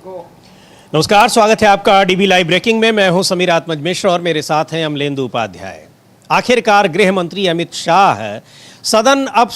नमस्कार, स्वागत है आपका डीबी लाइव ब्रेकिंग में। मैं हूं समीर आत्मज मिश्र और मेरे साथ हैं अमलेंदु उपाध्याय। आखिरकार गृह मंत्री अमित शाह सदन अब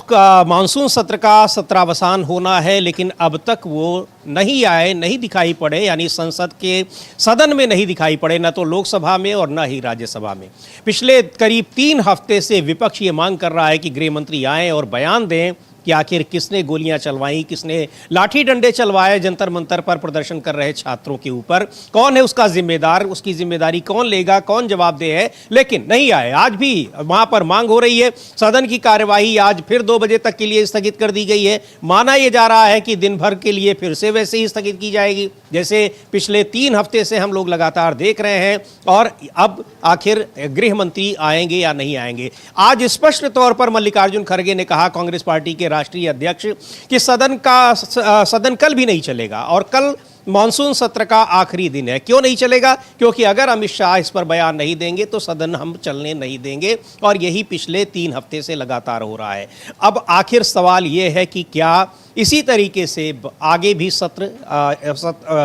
मानसून सत्र का सत्रावसान होना है, लेकिन अब तक वो नहीं आए, नहीं दिखाई पड़े, यानी संसद के सदन में नहीं दिखाई पड़े, न तो लोकसभा में और न ही राज्यसभा में। पिछले करीब 3 हफ्ते से विपक्ष ये मांग कर रहा है कि गृह मंत्री आएँ और बयान दें कि आखिर किसने गोलियां चलवाई, किसने लाठी डंडे चलवाए जंतर मंतर पर प्रदर्शन कर रहे छात्रों के ऊपर, कौन है उसका जिम्मेदार, उसकी जिम्मेदारी कौन लेगा, कौन जवाबदेह है। लेकिन नहीं आए। आज भी वहां पर मांग हो रही है। सदन की कार्यवाही आज फिर 2 बजे तक के लिए स्थगित कर दी गई है। माना यह जा रहा है कि दिन भर के लिए फिर से वैसे ही स्थगित की जाएगी जैसे पिछले 3 हफ्ते से हम लोग लगातार देख रहे हैं। और अब आखिर गृह मंत्री आएंगे या नहीं आएंगे। आज स्पष्ट तौर पर मल्लिकार्जुन खड़गे ने कहा, कांग्रेस पार्टी के राष्ट्रीय अध्यक्ष, कि सदन कल भी नहीं चलेगा और कल मानसून सत्र का आखिरी दिन है। क्यों नहीं चलेगा? क्योंकि अगर अमित शाह इस पर बयान नहीं देंगे तो सदन हम चलने नहीं देंगे, और यही पिछले 3 हफ्ते से लगातार हो रहा है। अब आखिर सवाल यह है कि क्या इसी तरीके से आगे भी सत्र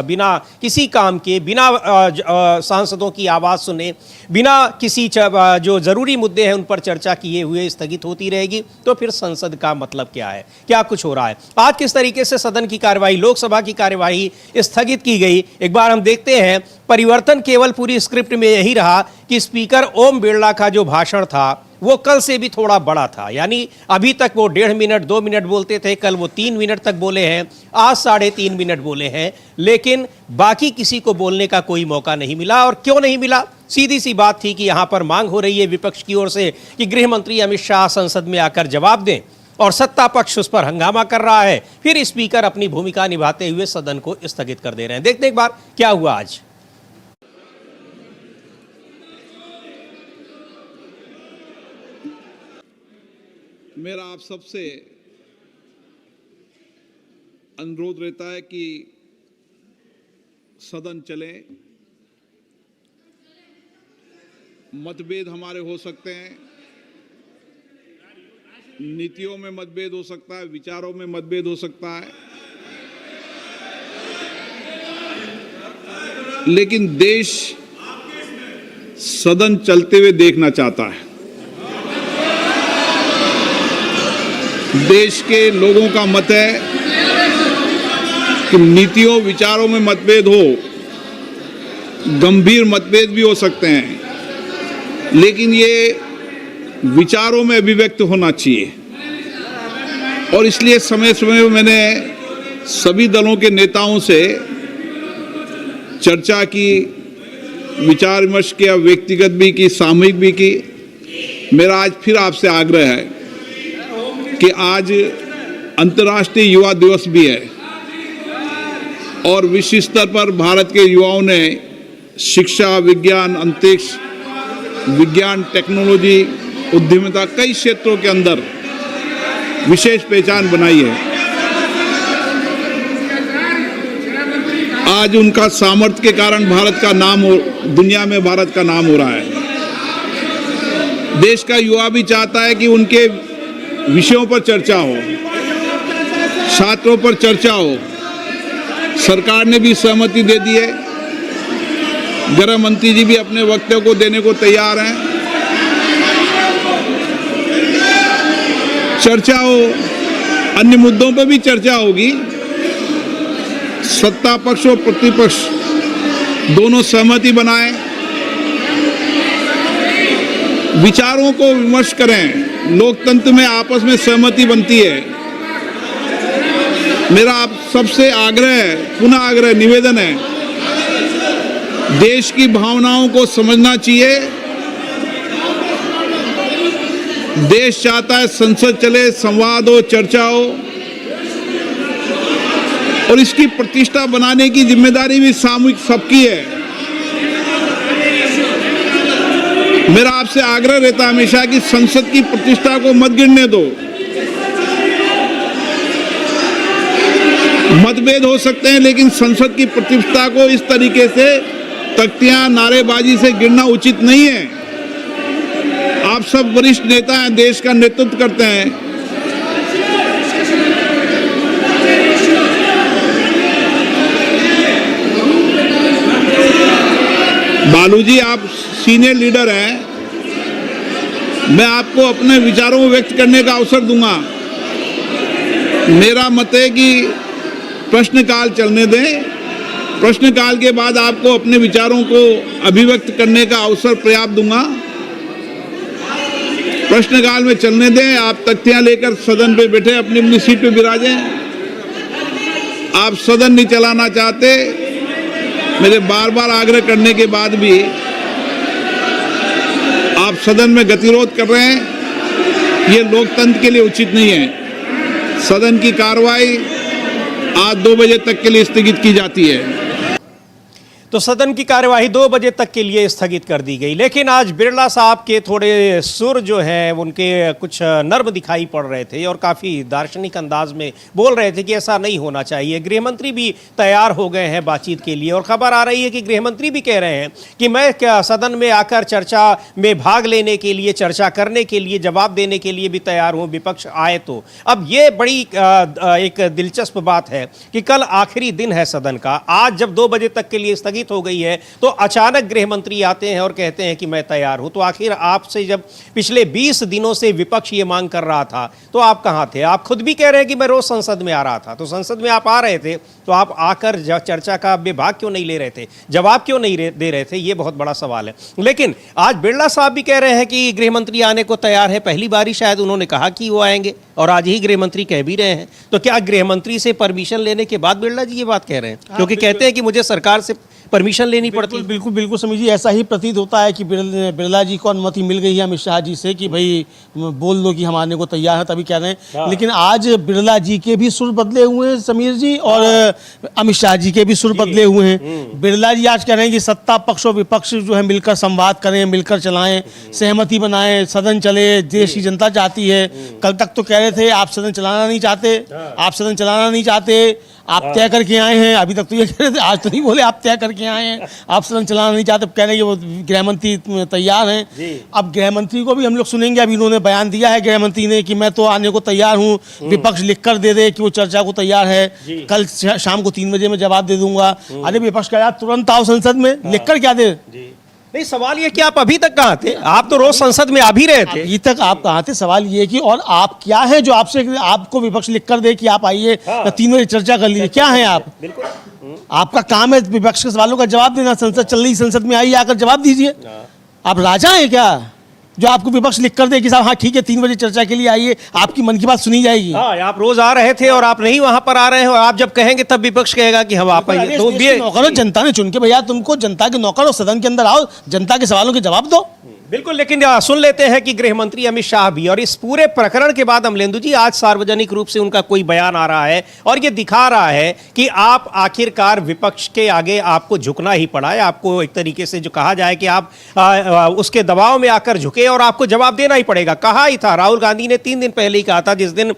बिना किसी काम के, बिना सांसदों की आवाज़ सुने, बिना किसी जो ज़रूरी मुद्दे हैं उन पर चर्चा किए हुए स्थगित होती रहेगी? तो फिर संसद का मतलब क्या है? क्या कुछ हो रहा है? आज किस तरीके से सदन की कार्यवाही, लोकसभा की कार्यवाही स्थगित की गई, एक बार हम देखते हैं। परिवर्तन केवल पूरी स्क्रिप्ट में यही रहा कि स्पीकर ओम बिरला का जो भाषण था वो कल से भी थोड़ा बड़ा था। यानी अभी तक वो 1.5 मिनट 2 मिनट बोलते थे, कल वो 3 मिनट तक बोले हैं, आज 3.5 मिनट बोले हैं। लेकिन बाकी किसी को बोलने का कोई मौका नहीं मिला। और क्यों नहीं मिला? सीधी सी बात थी कि यहां पर मांग हो रही है विपक्ष की ओर से कि गृह मंत्री अमित शाह संसद में आकर जवाब दें, और सत्ता पक्ष उस पर हंगामा कर रहा है। फिर स्पीकर अपनी भूमिका निभाते हुए सदन को स्थगित कर दे रहे हैं। देखते एक बार क्या हुआ आज। मेरा आप सबसे अनुरोध रहता है कि सदन चले। मतभेद हमारे हो सकते हैं, नीतियों में मतभेद हो सकता है, विचारों में मतभेद हो सकता है, लेकिन देश सदन चलते हुए देखना चाहता है। देश के लोगों का मत है कि नीतियों, विचारों में मतभेद हो, गंभीर मतभेद भी हो सकते हैं, लेकिन ये विचारों में अभिव्यक्त होना चाहिए। और इसलिए समय समय में मैंने सभी दलों के नेताओं से चर्चा की, विचार विमर्श किया, व्यक्तिगत भी की, सामूहिक भी की। मेरा आज फिर आपसे आग्रह है कि आज अंतर्राष्ट्रीय युवा दिवस भी है और विश्व स्तर पर भारत के युवाओं ने शिक्षा, विज्ञान, अंतरिक्ष, विज्ञान, टेक्नोलॉजी, उद्यमिता, कई क्षेत्रों के अंदर विशेष पहचान बनाई है। आज उनका सामर्थ्य के कारण भारत का नाम दुनिया में भारत का नाम हो रहा है। देश का युवा भी चाहता है कि उनके विषयों पर चर्चा हो, छात्रों पर चर्चा हो। सरकार ने भी सहमति दे दी है, गृह मंत्री जी भी अपने वक्तव्य को देने को तैयार हैं। चर्चा हो, अन्य मुद्दों पर भी चर्चा होगी। सत्ता पक्ष और प्रतिपक्ष दोनों सहमति बनाएं, विचारों को विमर्श करें। लोकतंत्र में आपस में सहमति बनती है। मेरा आप सबसे आग्रह, पुनः आग्रह, निवेदन है, देश की भावनाओं को समझना चाहिए। देश चाहता है संसद चले, संवाद हो, चर्चा हो, और इसकी प्रतिष्ठा बनाने की जिम्मेदारी भी सामूहिक सबकी है। मेरा आपसे आग्रह रहता है हमेशा कि संसद की प्रतिष्ठा को मत गिरने दो। मतभेद हो सकते हैं, लेकिन संसद की प्रतिष्ठा को इस तरीके से तख्तियां, नारेबाजी से गिरना उचित नहीं है। आप सब वरिष्ठ नेता हैं, देश का नेतृत्व करते हैं। लालू जी, आप सीनियर लीडर हैं, मैं आपको अपने विचारों को व्यक्त करने का अवसर दूंगा। मेरा मत है कि प्रश्नकाल चलने दें, प्रश्नकाल के बाद आपको अपने विचारों को अभिव्यक्त करने का अवसर पर्याप्त दूंगा। प्रश्नकाल में चलने दें, आप तख्तियां लेकर सदन पे बैठे अपनी अपनी सीट पे विराजें। आप सदन नहीं चलाना चाहते, मेरे बार बार आग्रह करने के बाद भी आप सदन में गतिरोध कर रहे हैं, ये लोकतंत्र के लिए उचित नहीं है। सदन की कार्रवाई आज 2 बजे तक के लिए स्थगित की जाती है। तो सदन की कार्यवाही 2 बजे तक के लिए स्थगित कर दी गई। लेकिन आज बिरला साहब के थोड़े सुर जो हैं उनके कुछ नर्म दिखाई पड़ रहे थे और काफ़ी दार्शनिक अंदाज में बोल रहे थे कि ऐसा नहीं होना चाहिए। गृहमंत्री भी तैयार हो गए हैं बातचीत के लिए और खबर आ रही है कि गृहमंत्री भी कह रहे हैं कि मैं क्या सदन में आकर चर्चा में भाग लेने के लिए, चर्चा करने के लिए, जवाब देने के लिए भी तैयार हूँ, विपक्ष आए तो। अब ये बड़ी एक दिलचस्प बात है कि कल आखिरी दिन है सदन का। आज जब 2 बजे तक के लिए स्थगित हो गई है तो अचानक गृह मंत्री आते हैं और कहते हैं कि मैं तैयार हूं। तो आखिर आपसे जब पिछले 20 दिनों से विपक्ष ये मांग कर रहा था तो आप कहां थे? आप खुद भी कह रहे हैं कि मैं रोज संसद में आ रहा था। तो संसद में आप आ रहे थे तो आप आकर चर्चा का विभाग क्यों नहीं ले रहे थे, जवाब क्यों नहीं दे रहे थे? ये बहुत बड़ा सवाल है। लेकिन आज बिरला साहब भी कह रहे हैं कि गृह मंत्री आने को तैयार है। पहली बार ही शायद उन्होंने कहा कि वो आएंगे और आज ही गृह मंत्री कह भी रहे हैं। तो क्या गृह मंत्री से परमिशन लेने के बाद बिरला जी ये बात कह रहे हैं? क्योंकि कहते हैं कि मुझे सरकार से परमिशन लेनी पड़ती है। बिल्कुल बिल्कुल समीर जी, ऐसा ही प्रतीत होता है कि बिरला जी को अनुमति मिल गई है अमित शाह जी से कि भाई बोल दो कि हम आने को तैयार हैं, तभी कह रहे हैं। लेकिन आज बिरला जी के भी सुर बदले हुए हैं समीर जी, और अमित शाह जी के भी सुर बदले हुए हैं। बिरला जी आज कह रहे हैं कि सत्ता पक्ष और विपक्ष जो है मिलकर संवाद करें, मिलकर चलाएं, सहमति बनाएं, सदन चले, देश की जनता चाहती है। कल तक तो कह रहे थे आप सदन चलाना नहीं चाहते, आप सदन चलाना नहीं चाहते, आप तय करके आए हैं। अभी तक तो ये कह रहे थे, आज तो नहीं बोले आप तय करके आए हैं, आप सदन चलाना नहीं चाहते, कह रहे हैं कि वो गृह मंत्री तैयार हैं। अब गृह मंत्री को भी हम लोग सुनेंगे। अभी इन्होंने बयान दिया है गृह मंत्री ने कि मैं तो आने को तैयार हूँ, विपक्ष लिख कर दे दे कि वो चर्चा को तैयार है, कल शाम को 3 बजे में जवाब दे दूंगा। अरे विपक्ष कह रहा तुरंत आओ संसद में, लिख कर क्या दे? नहीं, सवाल ये कि आप अभी तक कहाँ थे? आप तो रोज संसद में आ भी रहे थे। अभी तक आप कहाँ थे? सवाल ये कि और आप क्या है जो आपसे आपको विपक्ष लिख कर दे कि आप आइए 3 बजे चर्चा कर लीजिए? क्या है आप? बिल्कुल आपका काम है विपक्ष के सवालों का जवाब देना। संसद चल रही, संसद में आइए, आकर जवाब दीजिए। आप राजा हैं क्या जो आपको विपक्ष लिख कर दे कि साहब हाँ ठीक है 3 बजे चर्चा के लिए आइए, आपकी मन की बात सुनी जाएगी? हाँ, आप रोज आ रहे थे और आप नहीं वहां पर आ रहे हो। आप जब कहेंगे तब विपक्ष कहेगा कि हम आप आइए। तो नौकर जनता ने चुन के, भैया तुमको जनता के नौकर हो, सदन के अंदर आओ, जनता के सवालों के जवाब दो। बिल्कुल। लेकिन सुन लेते हैं कि गृह मंत्री अमित शाह भी, और इस पूरे प्रकरण के बाद अमलेंदु जी आज सार्वजनिक रूप से उनका कोई बयान आ रहा है और ये दिखा रहा है कि आप आखिरकार विपक्ष के आगे आपको झुकना ही पड़ा है। आपको एक तरीके से जो कहा जाए कि आप उसके दबाव में आकर झुके और आपको जवाब देना ही पड़ेगा। कहा ही था, राहुल गांधी ने 3 दिन पहले ही कहा था, जिस दिन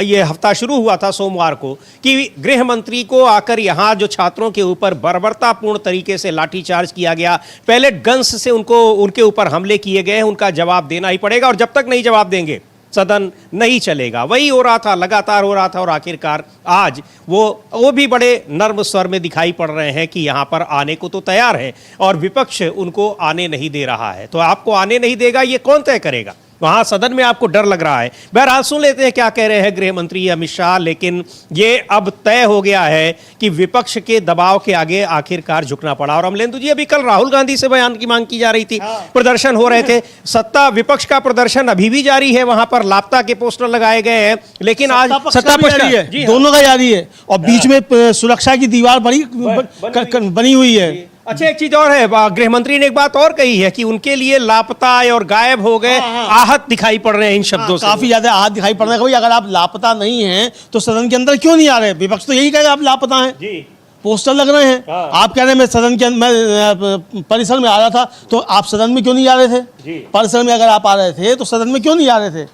ये हफ्ता शुरू हुआ था सोमवार को, कि गृह मंत्री को आकर यहाँ जो छात्रों के ऊपर बर्बरतापूर्ण तरीके से लाठीचार्ज किया गया, पैलेट गन्स से उनके ऊपर हमले किए गए हैं, उनका जवाब देना ही पड़ेगा और जब तक नहीं जवाब देंगे सदन नहीं चलेगा। वही हो रहा था, लगातार हो रहा था और आखिरकार आज वो भी बड़े नर्म स्वर में दिखाई पड़ रहे हैं कि यहां पर आने को तो तैयार है और विपक्ष उनको आने नहीं दे रहा है। तो आपको आने नहीं देगा ये कौन तय करेगा? वहां सदन में आपको डर लग रहा है। बहरहाल सुन लेते हैं क्या कह रहे हैं गृह मंत्री अमित शाह। लेकिन ये अब तय हो गया है कि विपक्ष के दबाव के आगे आखिरकार झुकना पड़ा। और अमलेंदु जी, अभी कल राहुल गांधी से बयान की मांग की जा रही थी, प्रदर्शन हो रहे थे, सत्ता विपक्ष का प्रदर्शन अभी भी जारी है, वहां पर लापता के पोस्टर लगाए गए हैं। लेकिन आज सत्ता पक्ष है, दोनों का जारी है और बीच में सुरक्षा की दीवार बनी हुई है। अच्छा, एक चीज और है, गृह मंत्री ने एक बात और कही है कि उनके लिए लापता और गायब हो गए, आहत दिखाई पड़ रहे हैं इन शब्दों से। काफी ज्यादा आहत दिखाई पड़ रहे हैं। अगर आप लापता नहीं हैं तो सदन के अंदर क्यों नहीं आ रहे? विपक्ष तो यही कहेगा आप लापता हैं जी, पोस्टर लग रहे हैं। आप कह रहे हैं मैं सदन के मैं परिसर में आ रहा था, तो आप सदन में क्यों नहीं आ रहे थे? परिसर में अगर आप आ रहे थे तो सदन में क्यों नहीं आ रहे थे?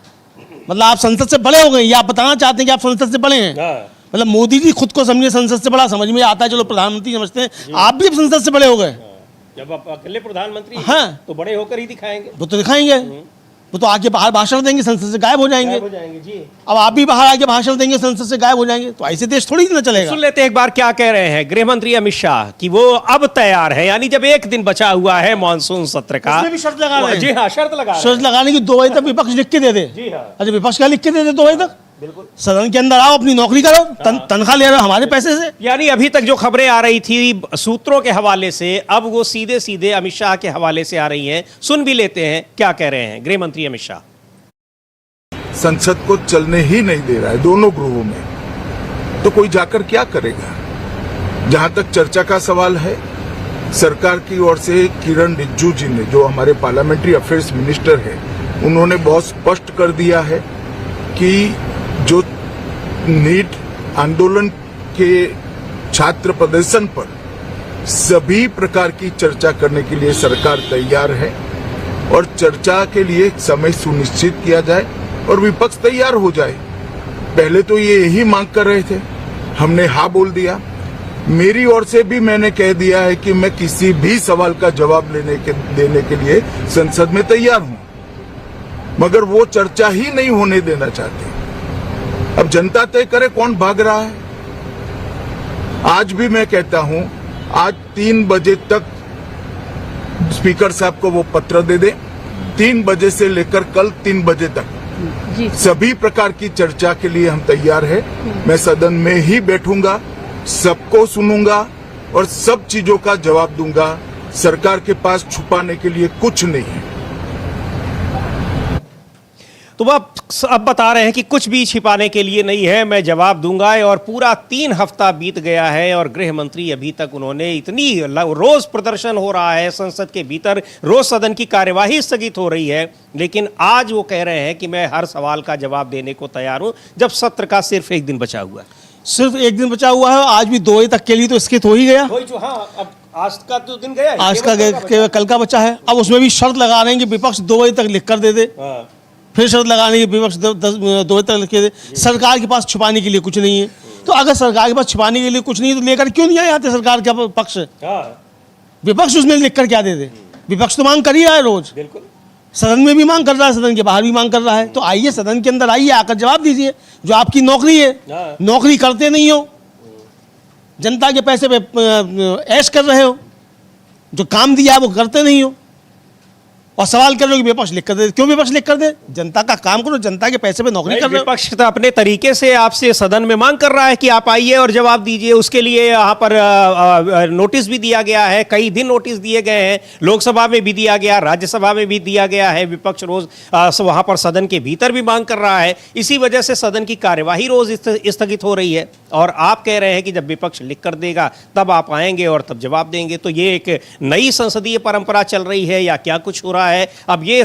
मतलब आप संसद से बड़े हो गए, या आप बताना चाहते हैं कि आप संसद से बड़े हैं? मतलब मोदी जी खुद को समझे संसद से बड़ा, समझ में आता है, चलो प्रधानमंत्री समझते हैं, आप भी संसद से बड़े हो गए। जब आप अकेले प्रधानमंत्री हाँ, तो बड़े होकर ही दिखाएंगे। वो तो दिखाएंगे। वो तो आके बाहर भाषण देंगे, संसद से गायब हो जाएंगे। जी। अब आप भी बाहर आके भाषण देंगे, संसद से गायब हो जाएंगे, तो ऐसे देश थोड़ी ना चलेगा। सुन लेते हैं एक बार क्या कह रहे हैं गृह मंत्री अमित शाह कि वो अब तैयार है, यानी जब एक दिन बचा हुआ है मानसून सत्र का। उसमें भी शर्त लगा रहे हैं। जी हाँ, शर्त लगा रहे हैं। शर्त लगाने की 2 बजे तक विपक्ष लिख के दे दे। जी हाँ। अच्छा, विपक्ष क्या लिख के दे दे 2 बजे तक? बिल्कुल। सदन के अंदर आओ, अपनी नौकरी करो, तनख्वाह ले रहे हो हमारे पैसे से। यानी अभी तक जो खबरें आ रही थी सूत्रों के हवाले से, अब वो सीधे सीधे अमित शाह के हवाले से आ रही हैं। सुन भी लेते हैं क्या कह रहे हैं गृह मंत्री अमित शाह। संसद को चलने ही नहीं दे रहा है दोनों गृहों में, तो कोई जाकर क्या करेगा? जहां तक चर्चा का सवाल है, सरकार की ओर से किरण रिजिजू जी ने, जो हमारे पार्लियामेंट्री अफेयर्स मिनिस्टर है, उन्होंने बहुत स्पष्ट कर दिया है कि जो नीट आंदोलन के छात्र प्रदर्शन पर सभी प्रकार की चर्चा करने के लिए सरकार तैयार है और चर्चा के लिए समय सुनिश्चित किया जाए और विपक्ष तैयार हो जाए। पहले तो ये यही मांग कर रहे थे, हमने हाँ बोल दिया। मेरी ओर से भी मैंने कह दिया है कि मैं किसी भी सवाल का जवाब देने के लिए संसद में तैयार हूं, मगर वो चर्चा ही नहीं होने देना चाहते। अब जनता तय करे कौन भाग रहा है। आज भी मैं कहता हूं, आज 3 बजे तक स्पीकर साहब को वो पत्र दे दे, 3 बजे से लेकर कल 3 बजे तक सभी प्रकार की चर्चा के लिए हम तैयार हैं। मैं सदन में ही बैठूंगा, सबको सुनूंगा और सब चीजों का जवाब दूंगा। सरकार के पास छुपाने के लिए कुछ नहीं है। तो वह अब बता रहे हैं कि कुछ भी छिपाने के लिए नहीं है, मैं जवाब दूंगा। और पूरा 3 हफ्ता बीत गया है और गृह मंत्री अभी तक उन्होंने इतनी रोज प्रदर्शन हो रहा है संसद के भीतर, रोज सदन की कार्यवाही स्थगित हो रही है, लेकिन आज वो कह रहे हैं कि मैं हर सवाल का जवाब देने को तैयार हूं, जब सत्र का सिर्फ 1 दिन बचा हुआ है। सिर्फ 1 दिन बचा हुआ है, आज भी 2 बजे तक के लिए तो स्किप हो ही गया। हाँ, अब आज का तो दिन गया, आज का कल का बचा है। अब उसमें भी शर्त लगा रहे हैं कि विपक्ष 2 बजे तक लिख कर दे दे। फिर शर्त लगाने की विपक्ष 2 बजे तक लिख के दे। सरकार के पास छुपाने के लिए कुछ नहीं है, तो अगर सरकार के पास छुपाने के लिए कुछ नहीं है तो लेकर क्यों नहीं आते सरकार का पक्ष? विपक्ष उसमें लिख कर क्या दे दे? विपक्ष तो मांग कर ही रहा है रोज, बिल्कुल। सदन में भी मांग कर रहा है, सदन के बाहर भी मांग कर रहा है। तो आइए सदन के अंदर आइए, आकर जवाब दीजिए। जो आपकी नौकरी है, नौकरी करते नहीं हो, जनता के पैसे पे ऐश कर रहे हो, जो काम दिया है वो करते नहीं हो, और सवाल कर रहे हो कि विपक्ष लिख कर दे। क्यों विपक्ष लिख कर दे? जनता का काम करो, जनता के पैसे पे नौकरी कर रहे हो। विपक्ष तो अपने तरीके से आपसे सदन में मांग कर रहा है कि आप आइए और जवाब दीजिए। उसके लिए यहाँ पर नोटिस भी दिया गया है, कई दिन नोटिस दिए गए हैं, लोकसभा में भी दिया गया, राज्यसभा में भी दिया गया है। विपक्ष रोज वहाँ पर सदन के भीतर भी मांग कर रहा है, इसी वजह से सदन की कार्यवाही रोज स्थगित हो रही है। और आप कह रहे हैं कि जब विपक्ष लिख कर देगा तब आप आएंगे और तब जवाब देंगे। तो ये एक नई संसदीय परंपरा चल रही है या क्या कुछ हो रहा है, अब ये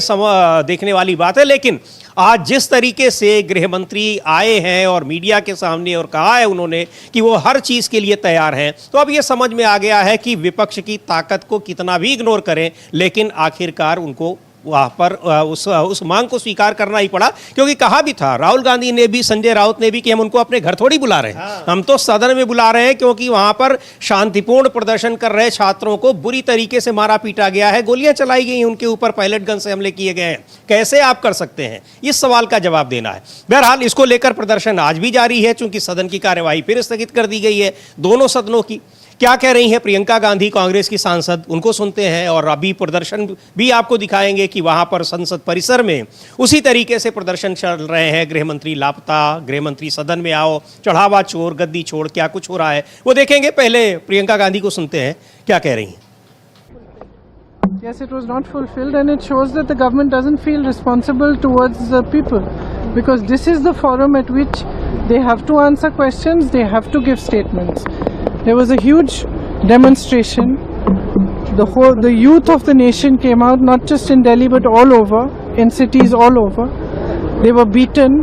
देखने वाली बात है। लेकिन आज जिस तरीके से गृह मंत्री आए हैं और मीडिया के सामने और कहा है उन्होंने कि वो हर चीज के लिए तैयार हैं, तो अब ये समझ में आ गया है कि विपक्ष की ताकत को कितना भी इग्नोर करें, लेकिन आखिरकार उनको वहाँ पर उस मांग को स्वीकार करना ही पड़ा। क्योंकि कहा भी था राहुल गांधी ने भी, संजय राउत ने भी, कि हम उनको अपने घर थोड़ी बुला रहे हैं, हम तो सदन में बुला रहे हैं, क्योंकि वहाँ पर शांतिपूर्ण प्रदर्शन कर रहे छात्रों को बुरी तरीके से मारा पीटा गया है, गोलियां चलाई गई, उनके ऊपर पायलट गन से हमले किए गए हैं। कैसे आप कर सकते हैं? इस सवाल का जवाब देना है। बहरहाल इसको लेकर प्रदर्शन आज भी जारी है, चूंकि सदन की कार्यवाही फिर स्थगित कर दी गई है दोनों सदनों की। क्या कह रही हैं प्रियंका गांधी, कांग्रेस की सांसद, उनको सुनते हैं। और अभी प्रदर्शन भी आपको दिखाएंगे कि वहां पर संसद परिसर में उसी तरीके से प्रदर्शन चल रहे हैं। गृह मंत्री लापता, गृह मंत्री सदन में आओ, चढ़ावा चोर, गद्दी छोड़, क्या कुछ हो रहा है वो देखेंगे। पहले प्रियंका गांधी को सुनते हैं क्या कह रही हैं। Yes, it was not fulfilled, and it shows that the government doesn't feel responsible towards the people, because this is the forum at which they have to answer questions, they have to give statements. There was a huge demonstration. The youth of the nation came out, not just in Delhi but all over, in cities all over. They were beaten,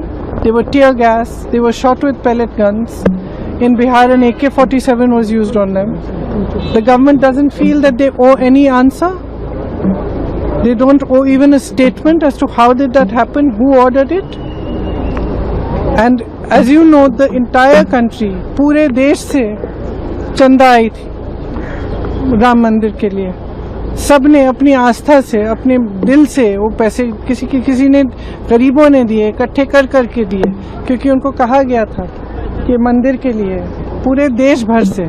they were tear gas, they were shot with pellet guns. In Bihar, an AK-47 was used on them. The government doesn't feel that they owe any answer. They don't owe even a statement as to how did that happen, who ordered it. And as you know, the entire country, पूरे देश से चंदा आई थी राम मंदिर के लिए, सब ने अपनी आस्था से, अपने दिल से वो पैसे किसी ने गरीबों ने दिए, इकट्ठे कर करके दिए, क्योंकि उनको कहा गया था कि मंदिर के लिए, पूरे देश भर से।